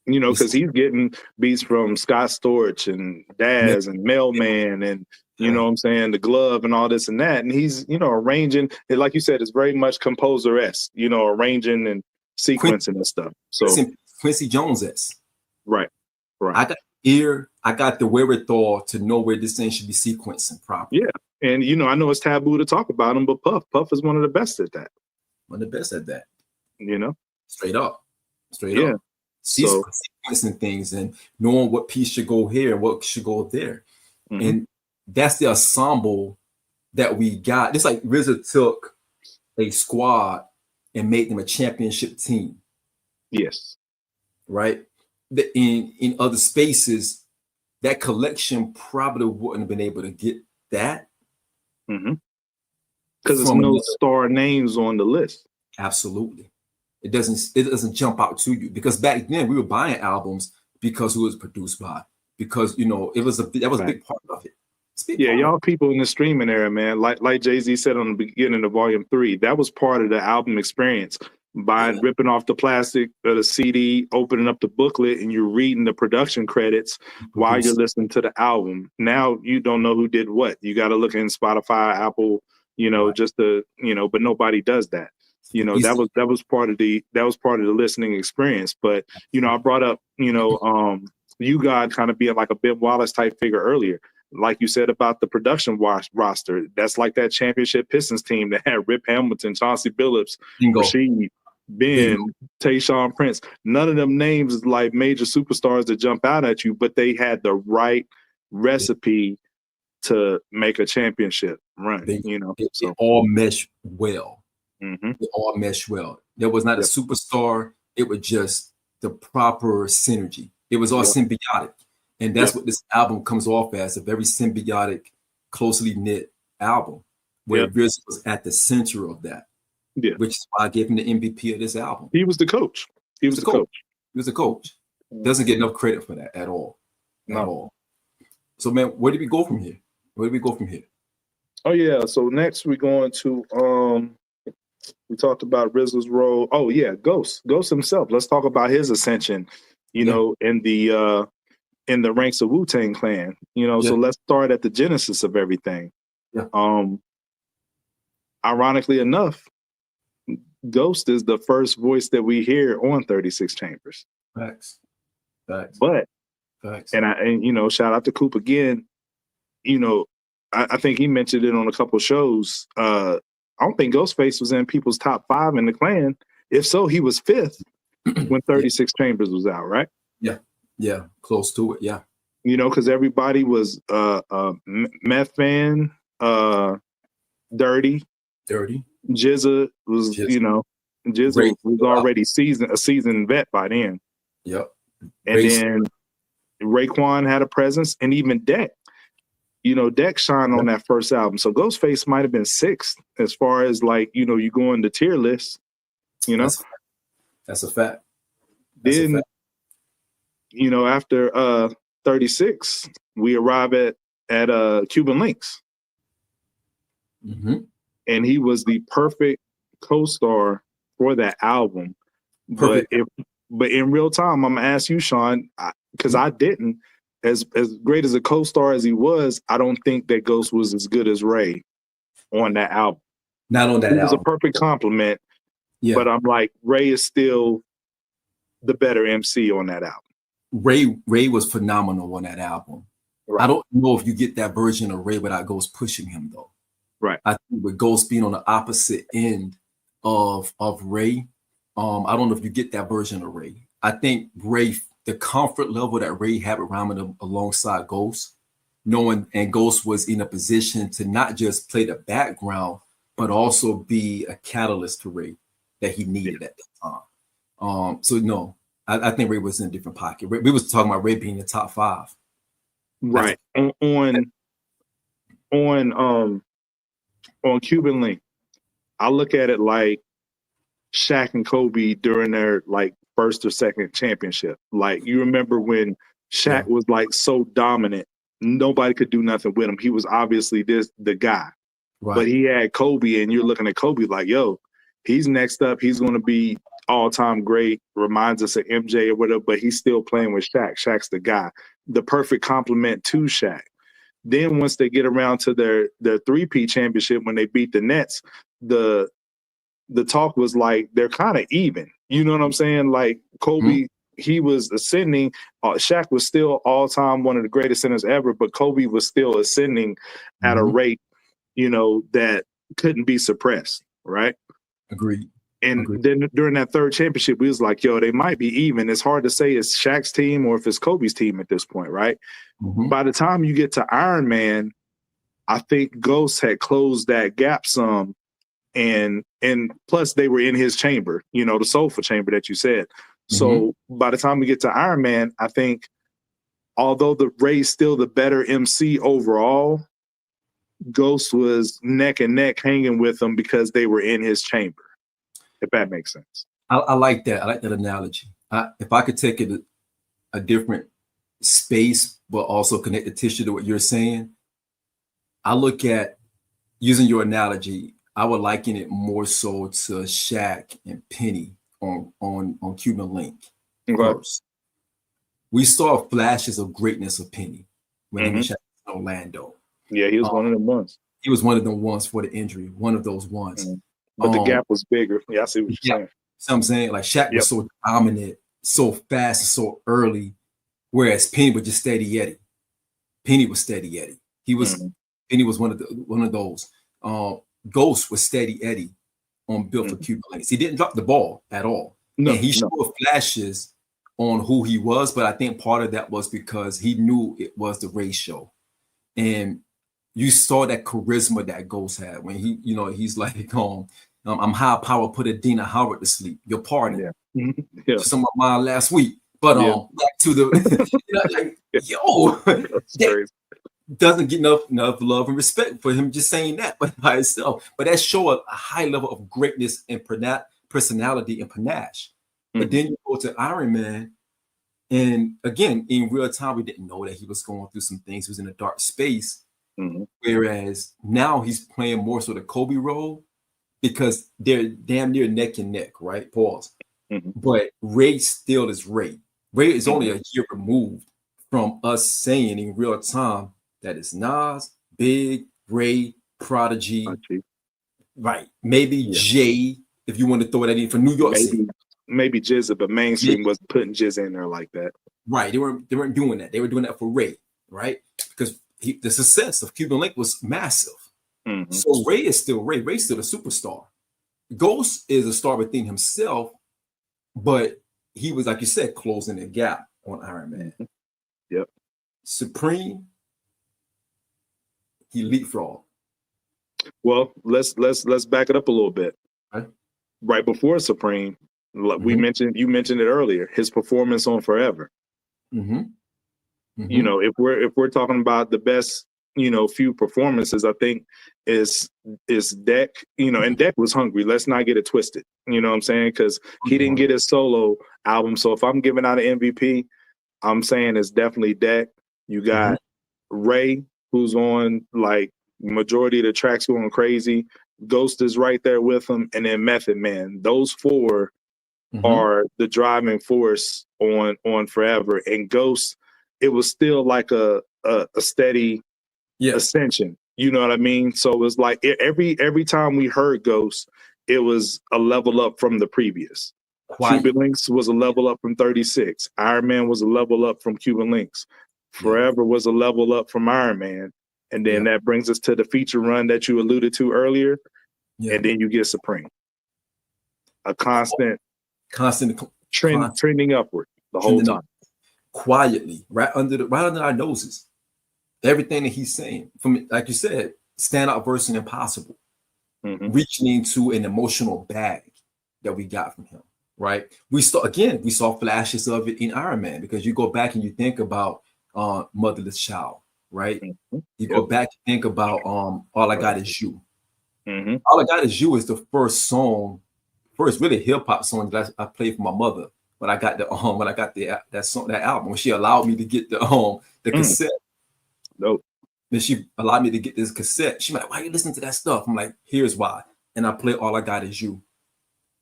because he's getting beats from Scott Storch and Daz and Mailman and You know what I'm saying? The glove and all this and that. And he's, arranging it, like you said, it's very much composer-esque, arranging and sequencing and stuff. So Quincy Jones-esque. Right. I got ear, I got the wherewithal to know where this thing should be sequencing properly. Yeah. And I know it's taboo to talk about him, but Puff is one of the best at that. One of the best at that. Straight up. So Sequencing things and knowing what piece should go here and what should go there. Mm-hmm. And that's the ensemble that we got. It's like RZA took a squad and made them a championship team. Yes. Right? In other spaces, that collection probably wouldn't have been able to get that. Because there's no star names on the list. Absolutely. It doesn't jump out to you, because back then we were buying albums because who was produced by, because that was a big part of it. Y'all people in the streaming era, man, like Jay-Z said on the beginning of Volume 3, that was part of the album experience. Ripping off the plastic of the CD, opening up the booklet, and you're reading the production credits while you're listening to the album. Now you don't know who did what. You got to look in Spotify, Apple, just to, but nobody does that. That was part of the listening experience. But I brought up you got kind of being like a Ben Wallace type figure earlier. Like you said about the production roster, that's like that championship Pistons team that had Rip Hamilton, Chauncey Billups, Rasheed, Ben, Tayshaun Prince. None of them names is like major superstars that jump out at you, but they had the right recipe to make a championship run. It all meshed well. It all meshed well. There was not a superstar. It was just the proper synergy. It was all symbiotic. And that's what this album comes off as, a very symbiotic, closely knit album, where RZA was at the center of that, which is why I gave him the MVP of this album. He was the coach. He was the coach. Doesn't get enough credit for that at all. At all. So, man, where do we go from here? Oh, yeah. So next we're going to, we talked about RZA's role. Oh, yeah, Ghost himself. Let's talk about his ascension, in the ranks of Wu-Tang Clan, so let's start at the genesis of everything. Ironically enough, Ghost is the first voice that we hear on 36 Chambers. Facts. But, and shout out to Coop again, I think he mentioned it on a couple shows. I don't think Ghostface was in people's top 5 in the Clan. If so, he was 5th when 36 Chambers was out, right? Yeah, close to it. Yeah, because everybody was Meth Fan, Dirty. GZA was, GZA was already a seasoned vet by then. Yep. And then Raekwon had a presence, and even Deck. Deck shined on that first album. So Ghostface might have been 6th as far as you go in the tier list. That's a fact. Then. After 36, we arrive at Cuban Links. And he was the perfect co-star for that album. But in real time, I'm gonna ask you, Sean, because I didn't, as great as a co-star as he was, I don't think that Ghost was as good as Ray on that album. Not on that album. It was a perfect compliment. Yeah. But I'm like, Ray is still the better MC on that album. Ray was phenomenal on that album. Right. I don't know if you get that version of Ray without Ghost pushing him, though. Right. I think with Ghost being on the opposite end of Ray, I don't know if you get that version of Ray. I think Ray, the comfort level that Ray had around him alongside Ghost, and Ghost was in a position to not just play the background, but also be a catalyst to Ray that he needed at the time. So no. I think Ray was in a different pocket. We was talking about Ray being in the top 5. Right. On Cuban Link, I look at it like Shaq and Kobe during their first or second championship. You remember when Shaq was so dominant, nobody could do nothing with him. He was obviously the guy. Right. But he had Kobe, and you're looking at Kobe like, yo, he's next up. He's going to be all-time great, reminds us of MJ or whatever, but he's still playing with Shaq. Shaq's the guy. The perfect compliment to Shaq. Then once they get around to their three-peat championship when they beat the Nets, the talk was like they're kind of even. You know what I'm saying? Like Kobe, he was ascending. Shaq was still all-time one of the greatest centers ever, but Kobe was still ascending at a rate, you know, that couldn't be suppressed, right? Agreed. And then during that third championship, we was like, yo, they might be even. It's hard to say it's Shaq's team or if it's Kobe's team at this point, right? By the time you get to Iron Man, I think Ghost had closed that gap some. And plus they were in his chamber, you know, the soulful chamber that you said. So by the time we get to Iron Man, I think although the Ray's still the better MC overall, Ghost was neck and neck hanging with them because they were in his chamber, if that makes sense. I like that. I like that analogy. If I could take it a different space, but also connect the tissue to what you're saying, I look at, using your analogy, I would liken it more so to Shaq and Penny on Cuban Link. First, we saw flashes of greatness of Penny when he was in Orlando. Yeah, he was one of them ones. He was one of them ones for the injury, one of those ones. But the gap was bigger. Yeah, I see what you're saying. So I'm saying, like, Shaq was so dominant, so fast, and so early, whereas Penny was just steady Eddie. Penny was steady Eddie. Penny was one of those. Ghost was steady Eddie on Built for Cuban Links. He didn't drop the ball at all. And he showed flashes on who he was, but I think part of that was because he knew it was the Ray show. And you saw that charisma that Ghost had when he, you know, he's like, I'm high power, put a Dina Howard to sleep. Your partner. Just on my mind last week. But back to the that doesn't get enough love and respect for him just saying that by itself. But that show a high level of greatness and personality and panache. But then you go to Iron Man, and again, in real time, we didn't know that he was going through some things. He was in a dark space. Whereas now he's playing more so the Kobe role because they're damn near neck and neck, right? Pause. But Ray still is Ray. Ray is only a year removed from us saying in real time that it's Nas, Big, Ray, Prodigy, right? Maybe Jay, if you want to throw that in for New York City. Maybe Jizza, but mainstream wasn't putting Jizza in there like that. Right. They weren't doing that. They were doing that for Ray, right? Because the success of Cuban Link was massive. So Ray is still Ray. Ray's still a superstar. Ghost is a star within himself, but he was, like you said, closing the gap on Iron Man. Supreme, he leapfrogged. Well, let's back it up a little bit. Right before Supreme, you mentioned it earlier, his performance on Forever. You know, if we're talking about the best, you know, few performances, I think is Deck, you know, and Deck was hungry. Let's not get it twisted. You know what I'm saying? Because he didn't get his solo album. So if I'm giving out an MVP, I'm saying it's definitely Deck. You got Ray, who's on like majority of the tracks going crazy. Ghost is right there with him, and then Method Man. Those four are the driving force on Forever. And Ghost, it was still like a steady ascension. You know what I mean? So it was like every time we heard Ghost, it was a level up from the previous. Cuban Links was a level up from 36. Iron Man was a level up from Cuban Links. Forever was a level up from Iron Man. And then that brings us to the feature run that you alluded to earlier. And then you get Supreme. A constant trending upward the whole time. Quietly, right under our noses. Everything that he's saying, from, like you said, standout verse and Impossible, reaching into an emotional bag that we got from him, right? We saw flashes of it in Iron Man, because you go back and you think about Motherless Child, right? You go back and think about All I Got Is You. All I Got Is You is the first really hip hop song that I played for my mother when I got that album, when she allowed me to get the cassette. Then she allowed me to get this cassette. She like, why are you listening to that stuff? I'm like, here's why. And I play All I Got Is You.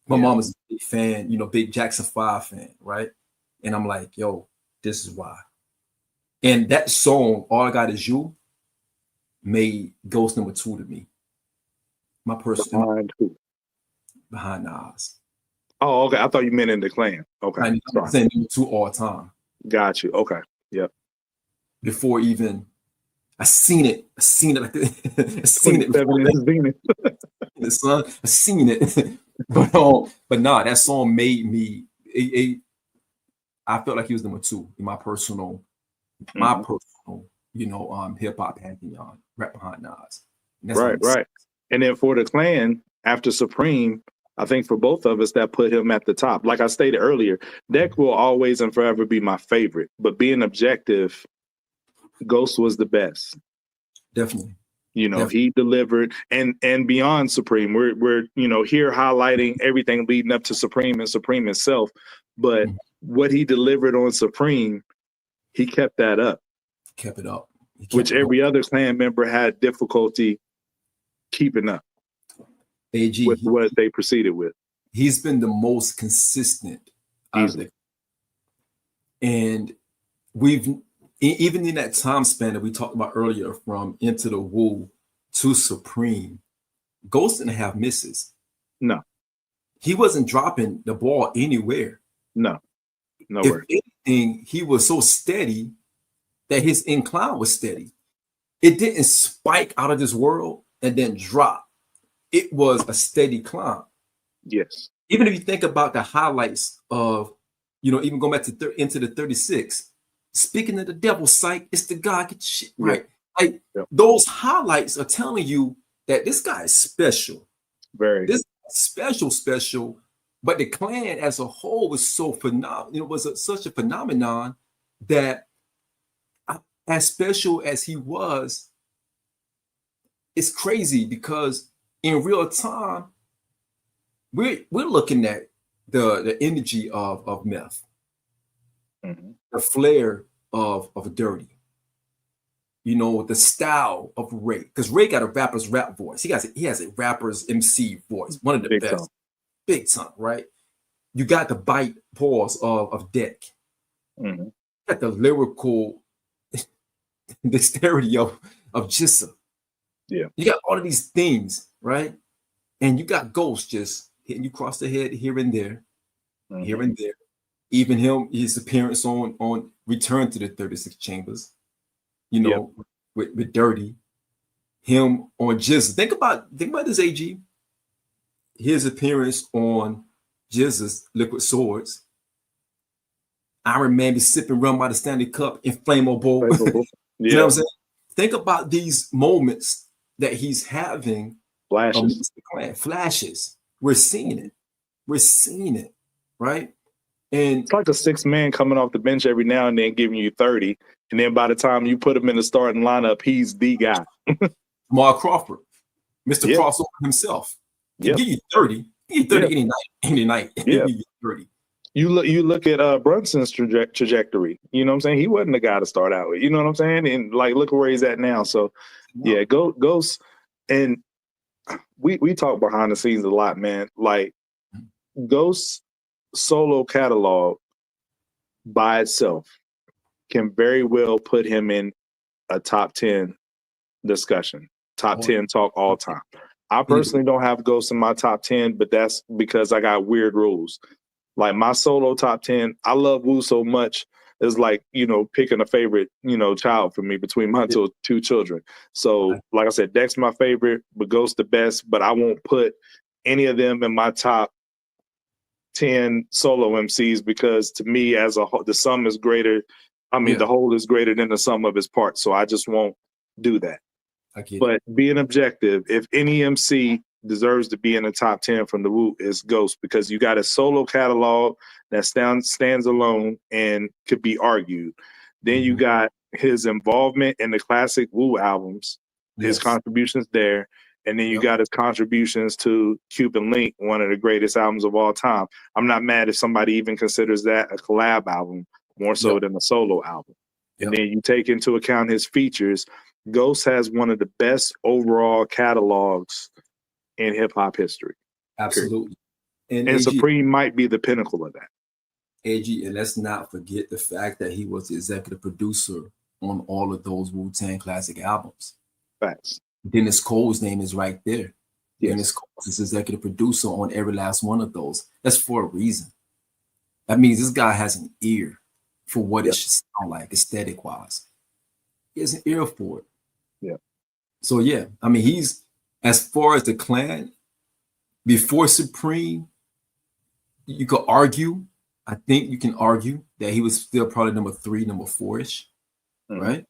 My mom is a big fan, you know, big Jackson 5 fan, right? And I'm like, yo, this is why. And that song, All I Got Is You, made Ghost number 2 to me. My personal Behind who? behind Nas. Oh, okay. I thought you meant in the clan. Okay. I'm Sorry. saying number 2 all time. Got you. Okay. Yep. Before even I seen it. I seen it like I seen it 27 before is Venus. the sun. I seen it. but nah, that song made me I felt like he was number 2 in my personal, hip hop pantheon, right behind Nas. Right, right. And then for the clan, after Supreme, I think for both of us, that put him at the top. Like I stated earlier, Deck will always and forever be my favorite. But being objective, Ghost was the best. Definitely. He delivered, and beyond Supreme, we're here highlighting everything leading up to Supreme and Supreme itself. But what he delivered on Supreme, he kept that up. Kept it up. Which every other clan member had difficulty keeping up with what they proceeded with. He's been the most consistent. Easily. And we've, even in that time span that we talked about earlier, from Into the Wu to Supreme, Ghost didn't have misses. No. He wasn't dropping the ball anywhere. No. Nowhere. If anything, he was so steady that his incline was steady. It didn't spike out of this world and then drop. It was a steady climb. Yes. Even if you think about the highlights of, even going back to Into the 36, speaking of the devil's sight, it's the God get shit right. Those highlights are telling you that this guy is special. Very. This special. But the clan as a whole was so phenomenal. It was such a phenomenon that, as special as he was, it's crazy because in real time, we're looking at the energy of Meth, the flair of Dirty, the style of Ray, because Ray got a rapper's rap voice. He has a rapper's MC voice, one of the best, big time, right? You got the bite pause of Deck, you got the lyrical dexterity of Jissa. Yeah, you got all of these things, right? And you got Ghost just hitting you across the head here and there, here and there. Even his appearance on Return to the 36 Chambers, with Dirty. Him on Jizza. Think about this, AG. His appearance on Jizza's Liquid Swords. Iron Man be sipping rum by the Stanley Cup, inflammable. You know what I'm saying? Think about these moments that he's having. Flashes. We're seeing it, right? And it's like a 6-man coming off the bench every now and then giving you 30. And then by the time you put him in the starting lineup, he's the guy. Mark Crawford, Mr. Crossover himself. Can give you 30. Give you 30 any night. Yeah. Give you 30. You look at Brunson's trajectory. You know what I'm saying? He wasn't the guy to start out with. You know what I'm saying? And look where he's at now. So Ghost, and we talk behind the scenes a lot, man. Like Ghost's solo catalog by itself can very well put him in a top 10 discussion, top 10 talk all time. I personally don't have Ghost in my top 10, but that's because I got weird rules. Like my solo top 10, I love Wu so much. It's like, picking a favorite, child for me between my two children. So like I said, Dex my favorite, but Ghost the best, but I won't put any of them in my top 10 solo MCs because to me as a whole, the sum is greater. The whole is greater than the sum of its parts. So I just won't do that. But being objective, if any MC deserves to be in the top 10 from the Wu, is Ghost, because you got a solo catalog that stands alone and could be argued. Then you got his involvement in the classic Wu albums, his contributions there. And then you got his contributions to Cuban Link, one of the greatest albums of all time. I'm not mad if somebody even considers that a collab album, more so than a solo album. And then you take into account his features. Ghost has one of the best overall catalogs in hip hop history. Absolutely. And AG, Supreme might be the pinnacle of that. AG, and let's not forget the fact that he was the executive producer on all of those Wu-Tang classic albums. Facts. Dennis Cole's name is right there. Yes. Dennis Cole is executive producer on every last one of those. That's for a reason. That means this guy has an ear for what it should sound like aesthetic wise. He has an ear for it. Yeah. So yeah, I mean, he's, as far as the clan, before Supreme, you could argue, I think you can argue that he was still probably number 3, number 4-ish, right?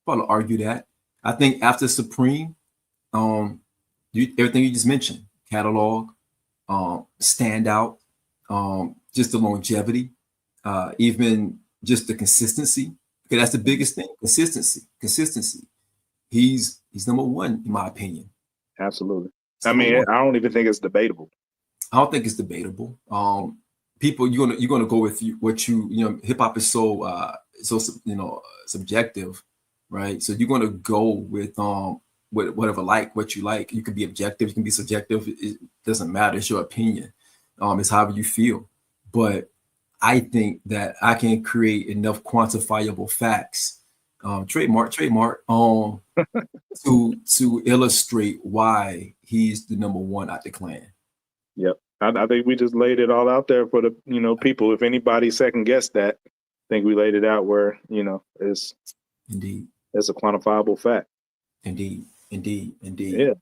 Probably argue that. I think after Supreme, everything you just mentioned, catalog, standout, just the longevity, even just the consistency. Because that's the biggest thing, consistency. He's number 1 in my opinion. Absolutely. I mean, I don't even think it's debatable. I don't think it's debatable. People, you're gonna go with what hip hop is so subjective, right? So you're gonna go with whatever what you like. You can be objective, you can be subjective. It doesn't matter. It's your opinion. It's however you feel. But I think that I can create enough quantifiable facts, trademark, to illustrate why he's the number 1 out the clan. Yep. I think we just laid it all out there for the people. If anybody second guessed that, I think we laid it out where it's indeed, it's a quantifiable fact. Indeed. Yeah.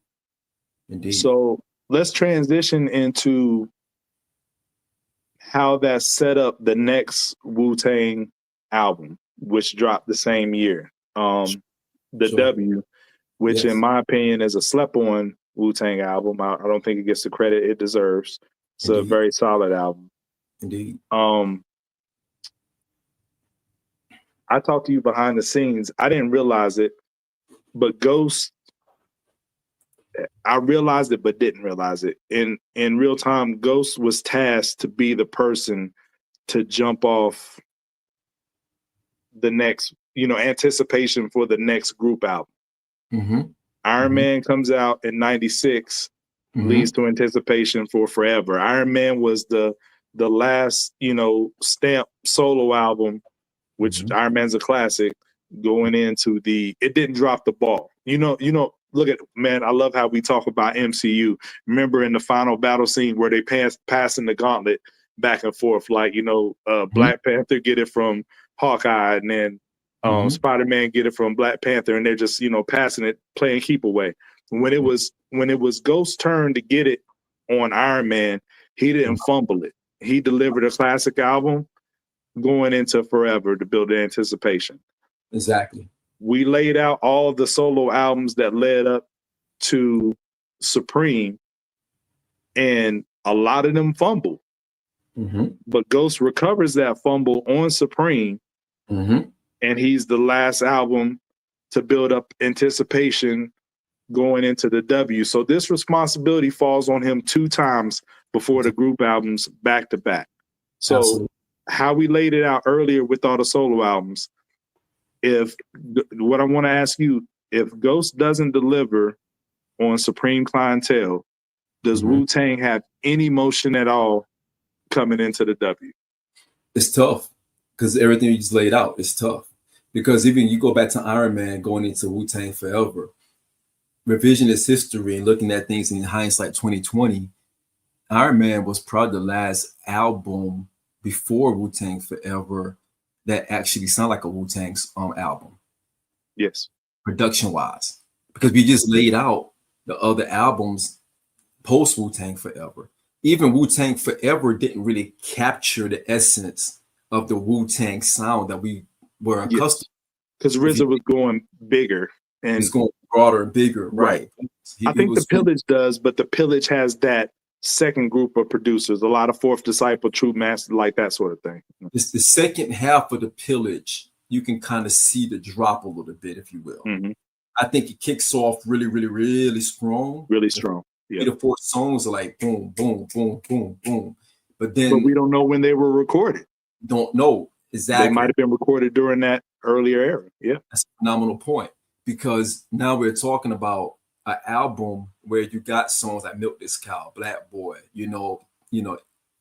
Indeed. So let's transition into how that set up the next Wu-Tang album, which dropped the same year. The W, which in my opinion is a slept-on Wu-Tang album. I don't think it gets the credit it deserves. It's a very solid album. Indeed. I talked to you behind the scenes. I didn't realize it, but Ghost, I realized it but didn't realize it. In real time, Ghost was tasked to be the person to jump off the next, anticipation for the next group album. Iron Man comes out in 96, leads to anticipation for Forever. Iron Man was the last, stamp solo album, which Iron Man's a classic, going into it didn't drop the ball. Look at, man, I love how we talk about MCU. Remember in the final battle scene where they passing the gauntlet back and forth, like, Black Panther get it from Hawkeye, and then Spider-Man get it from Black Panther, and they're just, passing it, playing keep away. When it was Ghost's turn to get it on Iron Man, he didn't fumble it. He delivered a classic album going into Forever to build the anticipation. Exactly. We laid out all the solo albums that led up to Supreme, and a lot of them fumbled. But Ghost recovers that fumble on Supreme, and he's the last album to build up anticipation going into the W. So this responsibility falls on him 2 times before the group albums back to back. So absolutely. How we laid it out earlier with all the solo albums, what I want to ask you, if Ghost doesn't deliver on Supreme Clientele, does Wu-Tang have any motion at all coming into the W? It's tough because everything you just laid out is tough. Because even you go back to Iron Man going into Wu-Tang Forever, revisionist history and looking at things in hindsight 2020, Iron Man was probably the last album before Wu-Tang Forever that actually sounded like a Wu-Tang album. Yes. Production wise. Because we just laid out the other albums post Wu-Tang Forever. Even Wu-Tang Forever didn't really capture the essence of the Wu-Tang sound that we were accustomed. Because RZA was going bigger. And it's going broader and bigger, right? I think the Pillage does, but the Pillage has that second group of producers, a lot of Fourth Disciple, True Master, like that sort of thing. It's the second half of the Pillage. You can kind of see the drop a little bit, if you will. I think it kicks off really, really, really strong. Really strong. Yeah. 3 to 4 songs are like boom, boom, boom, boom, boom. But we don't know when they were recorded. Don't know exactly. They might have been recorded during that earlier era. Yeah. That's a phenomenal point, because now we're talking about an album where you got songs like Milk This Cow, Black Boy,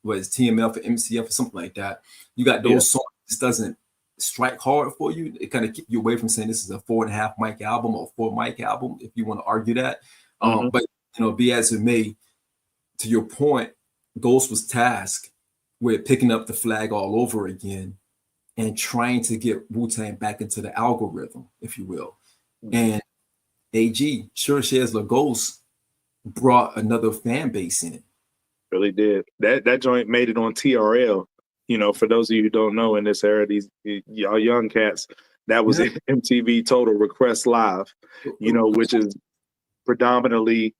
what is TMF or MCF or something like that. You got those songs. This doesn't strike hard for you. It kind of keep you away from saying this is a 4.5 mic album or 4 mic album, if you want to argue that. But be as it may, to your point, Ghost was tasked with picking up the flag all over again and trying to get Wu-Tang back into the algorithm, if you will. And AG, Sure Shares the Ghost, brought another fan base in. Really did. That joint made it on TRL. For those of you who don't know, in this era, these y'all young cats, that was MTV Total Request Live, which is predominantly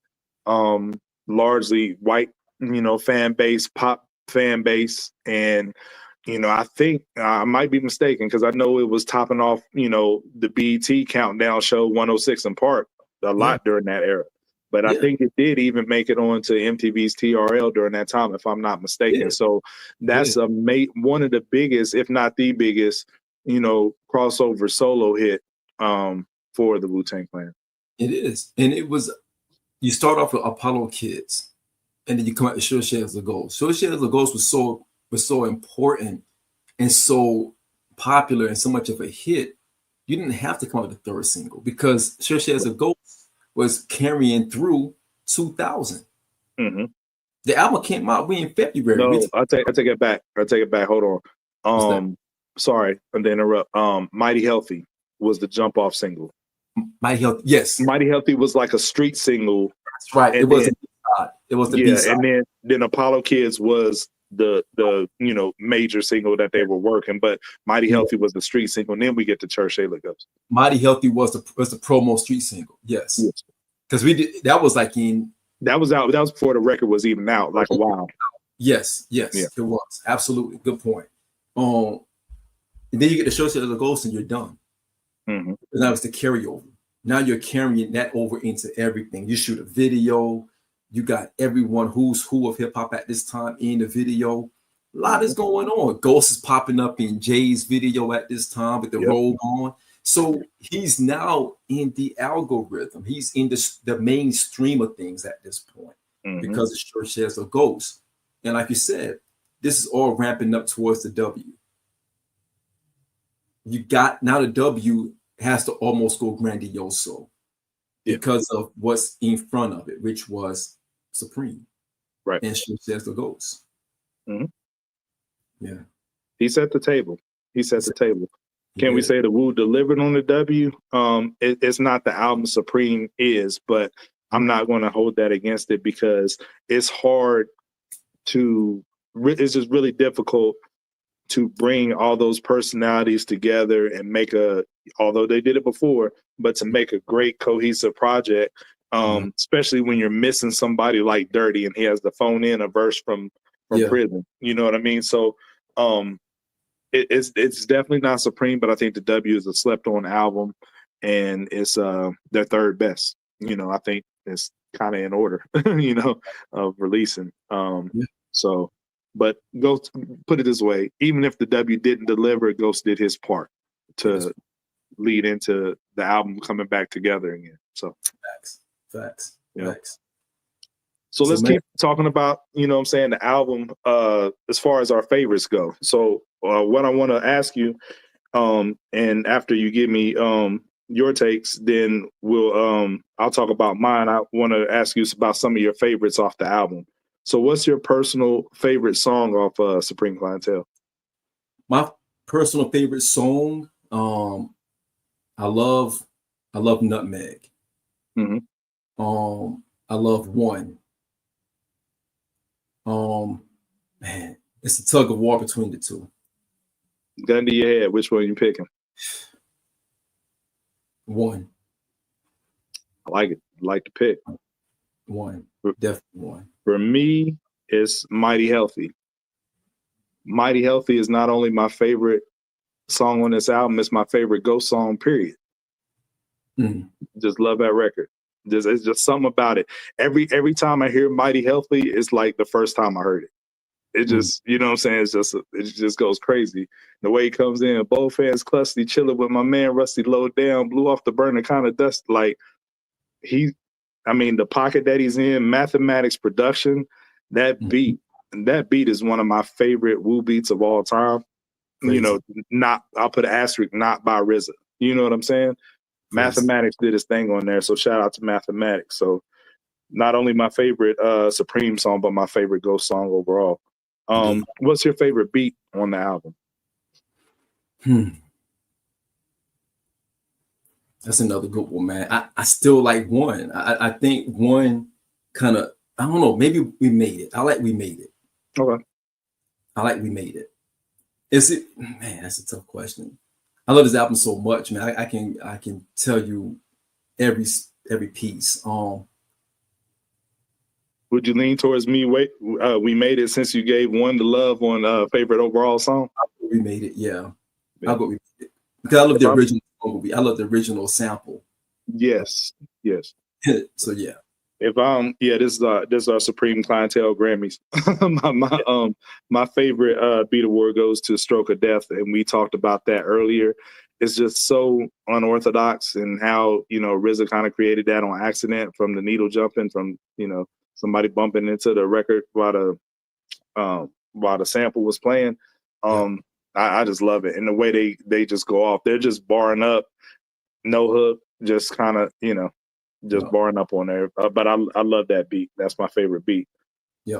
largely white, fan base, pop fan base. And, I think I might be mistaken because I know it was topping off, the BET Countdown show 106 in Park a lot during that era. But I think it did even make it onto MTV's TRL during that time, if I'm not mistaken. So that's one of the biggest, if not the biggest, crossover solo hit for the Wu-Tang Clan. It is. And it was, you start off with Apollo Kids, and then you come out to Sure Shares the Ghost. Sure Shares the Ghost was so important and so popular and so much of a hit. You didn't have to come out with the third single because Sure Shares the Ghost was carrying through 2000. The album came out in February. No, I take it back. Hold on. Sorry to interrupt. Mighty Healthy was the jump off single. Mighty Healthy, yes. Mighty Healthy was like a street single. That's right. It was the B-side. And then Apollo Kids was the major single that they were working, but Mighty Healthy was the street single. And then we get to Church Shayla Ghost. Mighty Healthy was the promo street single. Yes. Because we did that was like that was before the record was even out, like a while. Yes, it was. Absolutely. Good point. And then you get the Show Share the Ghost and you're done. And that was the carryover. Now you're carrying that over into everything. You shoot a video. You got everyone who's who of hip hop at this time in the video. A lot is going on. Ghost is popping up in Jay's video at this time with the robe on. So he's now in the algorithm. He's in the mainstream of things at this point because the Sure Shares the Ghost. And like you said, this is all ramping up towards the W. Now the W has to almost go grandioso because of what's in front of it, which was Supreme. Right. And Sure Shares the Ghost. Yeah. He set the table. Can we say the Wu delivered on the W? It's not the album Supreme is, but I'm not going to hold that against it because it's hard it's just really difficult to bring all those personalities together and although they did it before, but to make a great cohesive project, especially when you're missing somebody like Dirty and he has to phone in a verse from prison. You know what I mean? So, it's definitely not Supreme, but I think the W is a slept-on album, and it's their third best. I think it's kind of in order, of releasing. So, but Ghost, put it this way: even if the W didn't deliver, Ghost did his part to lead into the album coming back together again. So, facts. So let's keep talking about, the album as far as our favorites go. So what I want to ask you, and after you give me your takes, then I'll talk about mine. I want to ask you about some of your favorites off the album. So what's your personal favorite song off Supreme Clientele? My personal favorite song, I love Nutmeg. I love One. Man, it's a tug of war between the two. Gun to your head, which one are you picking? One. I like it. I like to pick. One. Definitely one. For me, it's Mighty Healthy. Mighty Healthy is not only my favorite song on this album, it's my favorite Ghost song, period. Just love that record. It's just something about it. Every time I hear Mighty Healthy, it's like the first time I heard it. It just, you know what I'm saying? It just goes crazy. The way he comes in, both hands clutchy, chilling with my man Rusty low down, blew off the burner kind of dust. Like the pocket that he's in, mathematics production, that beat is one of my favorite Wu beats of all time. You know, Crazy. not, I'll put an asterisk, not by RZA. You know what I'm saying? Crazy. Mathematics did his thing on there, so shout out to Mathematics. So not only my favorite Supreme song, but my favorite Ghost song overall. Indeed. What's your favorite beat on the album? That's another good one, man. I still like One. I think One kind of, I don't know, maybe We Made It. I like We Made It. Okay. I like We Made It. Is it, man, that's a tough question. I love this album so much, man. I can tell you every piece. Would you lean towards Me? We Made It, since you gave One the love on favorite overall song? We Made It, yeah. Yeah. I'll go We Made It. Because I love the original movie. I love the original sample. Yes. So yeah. If this is our Supreme Clientele Grammys. my favorite beat award goes to Stroke of Death, and we talked about that earlier. It's just so unorthodox, and how, you know, RZA kind of created that on accident, from the needle jumping, from, you know, somebody bumping into the record while the sample was playing. I just love it, and the way they just go off. They're just barring up, no hook, just kind of, you know, just barring up on there. But I love that beat. That's my favorite beat. Yeah.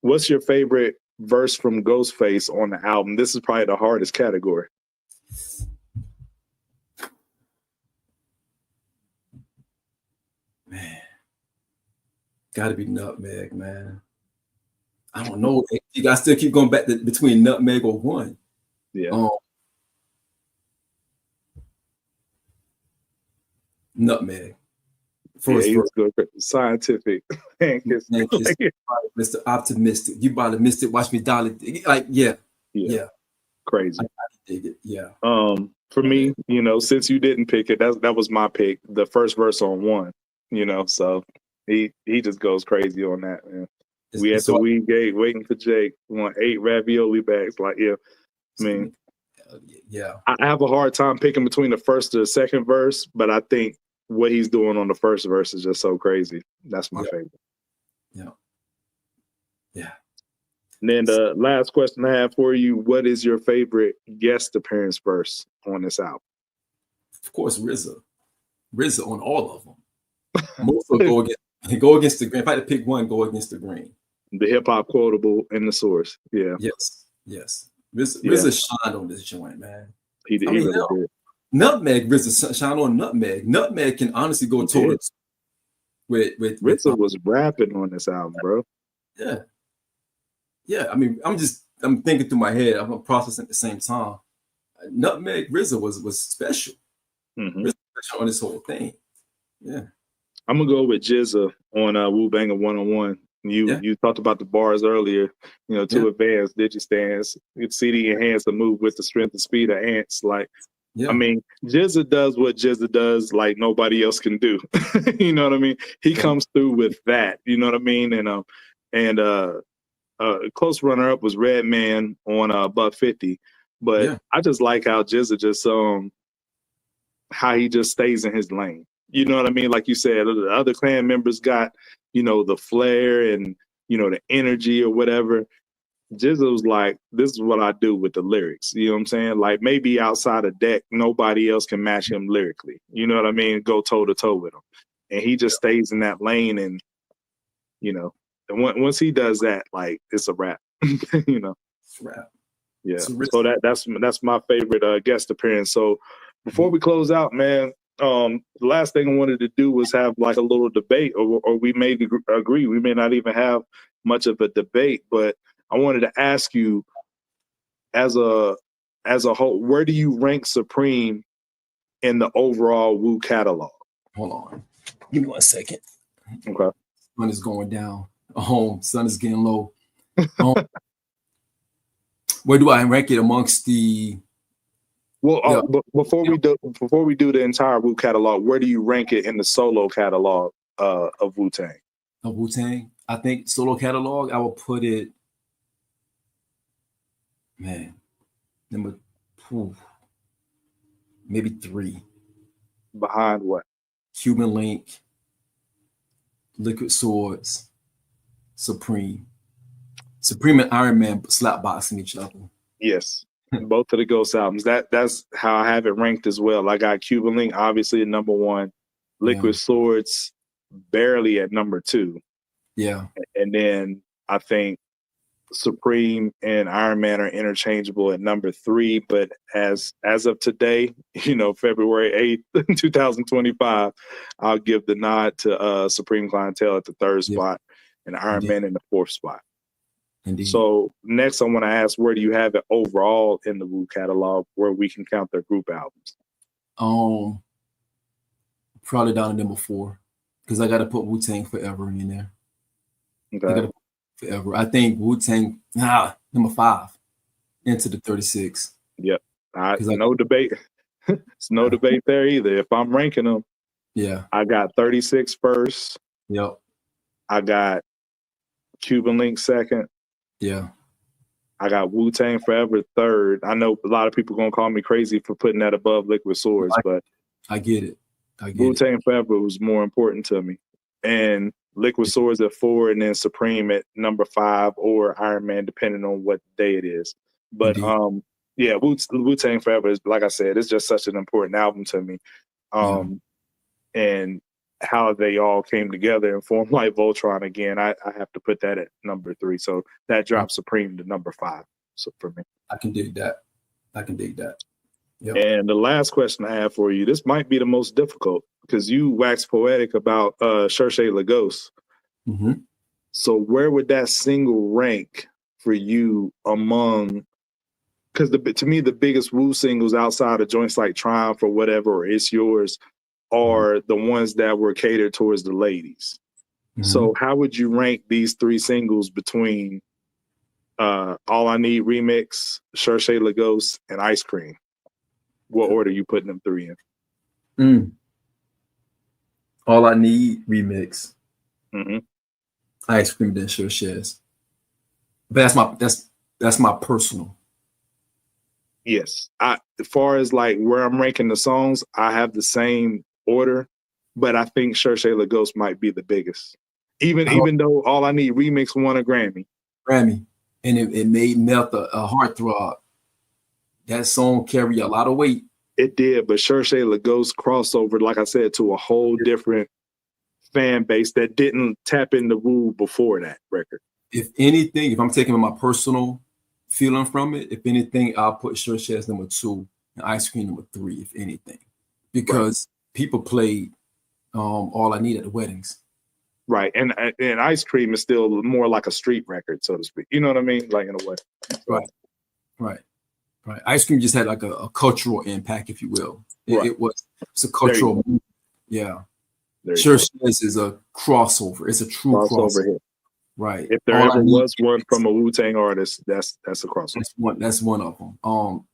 What's your favorite verse from Ghostface on the album? This is probably the hardest category. Man, gotta be Nutmeg, man. I don't know. You guys still keep going back between Nutmeg or One. Yeah. Nutmeg. First, yeah, good. Scientific. Mr. Optimistic. You about to miss it. Watch me dolly. Like, yeah. Crazy. I dig it. Yeah. For me, you know, since you didn't pick it, that was my pick. The first verse on One. You know, so he just goes crazy on that, man. We at the weed gate waiting for Jake. Want 8 ravioli bags. Like, yeah. I mean, yeah. I have a hard time picking between the first to the second verse, but I think what he's doing on the first verse is just so crazy. That's my favorite. Yeah. And then the last question I have for you: what is your favorite guest appearance verse on this album? Of course, RZA. RZA on all of them. Most of them go against the grain. If I had to pick one, go against the grain. The hip hop quotable in the source. Yeah. Yes. RZA shined on this joint, man. He really did. Nutmeg, RZA shine on Nutmeg. Nutmeg can honestly go toe to with RZA was rapping on this album, bro. Yeah. I mean, I'm thinking through my head. I'm processing at the same time. Nutmeg RZA was special. RZA special on this whole thing. Yeah. I'm gonna go with Jizza on Wu-Banger 101. You talked about the bars earlier. You know, to advance, digistance, you see the enhance the move with the strength and speed of ants. Like, I mean, Jizza does what Jizza does, like nobody else can do. You know what I mean? He comes through with that. You know what I mean? And close runner up was Redman on Buck 50. But I just like how Jizza just how he just stays in his lane. You know what I mean? Like you said, the other clan members got, you know, the flair and, you know, the energy or whatever. Jizza was like, this is what I do with the lyrics. You know what I'm saying? Like, maybe outside of deck, nobody else can match him lyrically. You know what I mean? Go toe to toe with him. And he just stays in that lane. And, you know, once he does that, like, it's a wrap. You know? It's a wrap. Yeah. So that's my favorite guest appearance. So before we close out, man, the last thing I wanted to do was have like a little debate, or we may agree. We may not even have much of a debate, but I wanted to ask you, as a whole, where do you rank Supreme in the overall Wu catalog? Hold on. Give me 1 second. Okay. Sun is going down. Sun is getting low. Where do I rank it amongst the? Well, before we do the entire Wu catalog, where do you rank it in the solo catalog of Wu-Tang? Of Wu-Tang, I think solo catalog, I will put it, man, maybe 3. Behind what? Cuban Link, Liquid Swords, Supreme and Iron Man slap boxing each other. Yes. Both of the Ghost albums. That's how I have it ranked as well. I got Cuban Link obviously at number 1, Liquid Swords barely at number 2, Yeah. and then I think Supreme and Iron Man are interchangeable at number 3. But as of today, February 8th, 2025, I'll give the nod to Supreme Clientele at the 3rd spot and Iron Man in the 4th spot. Indeed. So next I want to ask, where do you have it overall in the Wu catalog where we can count their group albums? Probably down to number 4 because I got to put Wu-Tang Forever in there. Okay. I got to put Forever. I think Wu-Tang number 5 into the 36. Yep. No debate. It's no debate there either. If I'm ranking them, I got 36 first. Yep. I got Cuban Link second. Yeah. I got Wu-Tang Forever third. I know a lot of people gonna call me crazy for putting that above Liquid Swords, but I get it. Wu-Tang Forever was more important to me. And Liquid Swords at 4, and then Supreme at number 5, or Iron Man, depending on what day it is. But Wu-Tang Forever is, like I said, it's just such an important album to me. And how they all came together and formed like Voltron again, I have to put that at number 3. So that drops Supreme to number 5. So for me, I can dig that. Yep. And the last question I have for you, this might be the most difficult because you wax poetic about Cherche Lagos. Mm-hmm. So where would that single rank for you among? Because to me, the biggest Wu singles outside of joints like Triumph or whatever, or It's Yours, are the ones that were catered towards the ladies. Mm-hmm. So how would you rank these 3 singles between All I Need Remix, Cherche Lagos, and Ice Cream? What order are you putting them 3 in? All I Need Remix. Mm-hmm. Ice Cream, then Cherche's. But that's my personal. Yes. As far as like where I'm ranking the songs, I have the same order, but I think Cherche Lagos might be the biggest. Even though All I Need Remix won a Grammy. And it made Meth a heartthrob. That song carried a lot of weight. It did, but Cherche Lagos crossover, like I said, to a whole different fan base that didn't tap into Wu before that record. If anything, if I'm taking my personal feeling from it, if anything, I'll put Cherche as number 2 and Ice Cream number 3, if anything. Because people played All I Need at the weddings. Right. And Ice Cream is still more like a street record, so to speak. You know what I mean? Like in a way. Right. Ice Cream just had like a cultural impact, if you will. It's a cultural movement. Yeah. Cherche is a crossover. It's a true crossover hit. Right. If there ever was one from a Wu-Tang artist, that's a crossover. That's one of them. All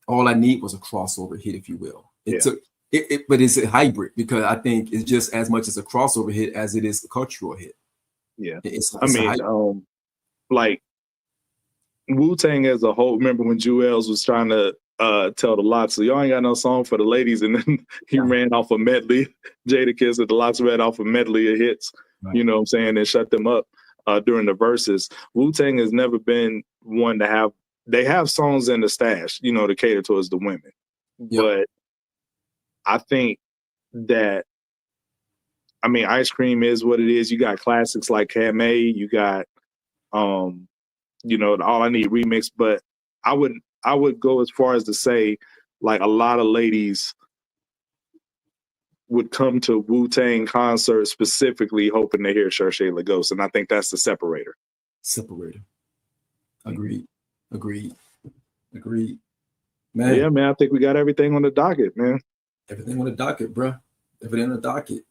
I Need was a crossover hit, if you will. But it's a hybrid because I think it's just as much as a crossover hit as it is a cultural hit. Yeah. Like Wu-Tang as a whole, remember when Jewels was trying to tell the Lox, so y'all ain't got no song for the ladies, and then he ran off a medley. Jadakiss and the Lox ran off a medley of hits, you know what I'm saying, and shut them up during the verses. Wu-Tang has never been one to have, they have songs in the stash, to cater towards the women. Yep. But I think that, Ice Cream is what it is. You got classics like Kamei, you got the All I Need Remix, but I would go as far as to say, like, a lot of ladies would come to Wu-Tang concerts specifically hoping to hear Cherche Lagos, and I think that's the separator. Agreed. Man. Yeah, man, I think we got everything on the docket, man. Everything on the docket, bro. Everything on the docket.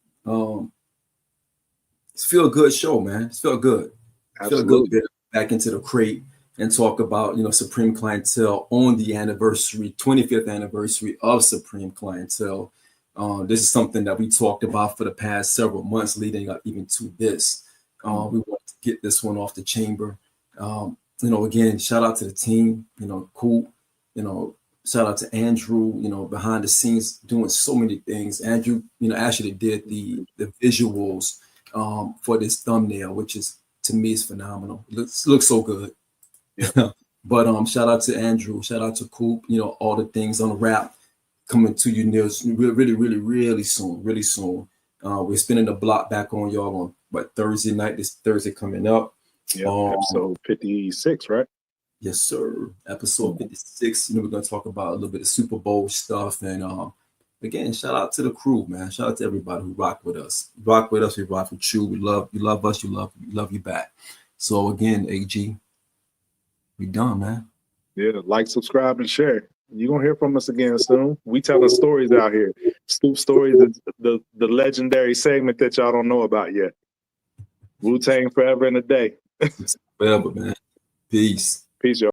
It's feel good show, man. It's feel good. Absolutely. Feel good to get back into the crate and talk about, Supreme Clientele on the 25th anniversary of Supreme Clientele. This is something that we talked about for the past several months leading up even to this. We want to get this one off the chamber. Again, shout out to the team, Coop, shout out to Andrew, behind the scenes doing so many things. Andrew, actually did the visuals for this thumbnail, which is, to me, is phenomenal. It looks so good. Yeah. But shout out to Andrew, shout out to Coop, you know, all the things on the rap coming to you near really soon, really soon. We're spinning the block back on y'all on what Thursday night, this Thursday coming up. Yeah, episode 56, right? Yes, sir. Episode 56. You know, we're gonna talk about a little bit of Super Bowl stuff. And again, shout out to the crew, man. Shout out to everybody who rock with us. Rock with us, we rock with you. We love us, we love you back. So again, AG, we done, man. Yeah, like, subscribe, and share. You're gonna hear from us again soon. We telling stories out here. Scoop Stories is the legendary segment that y'all don't know about yet. Wu-Tang forever and a day. Forever, man. Peace. Peace, y'all.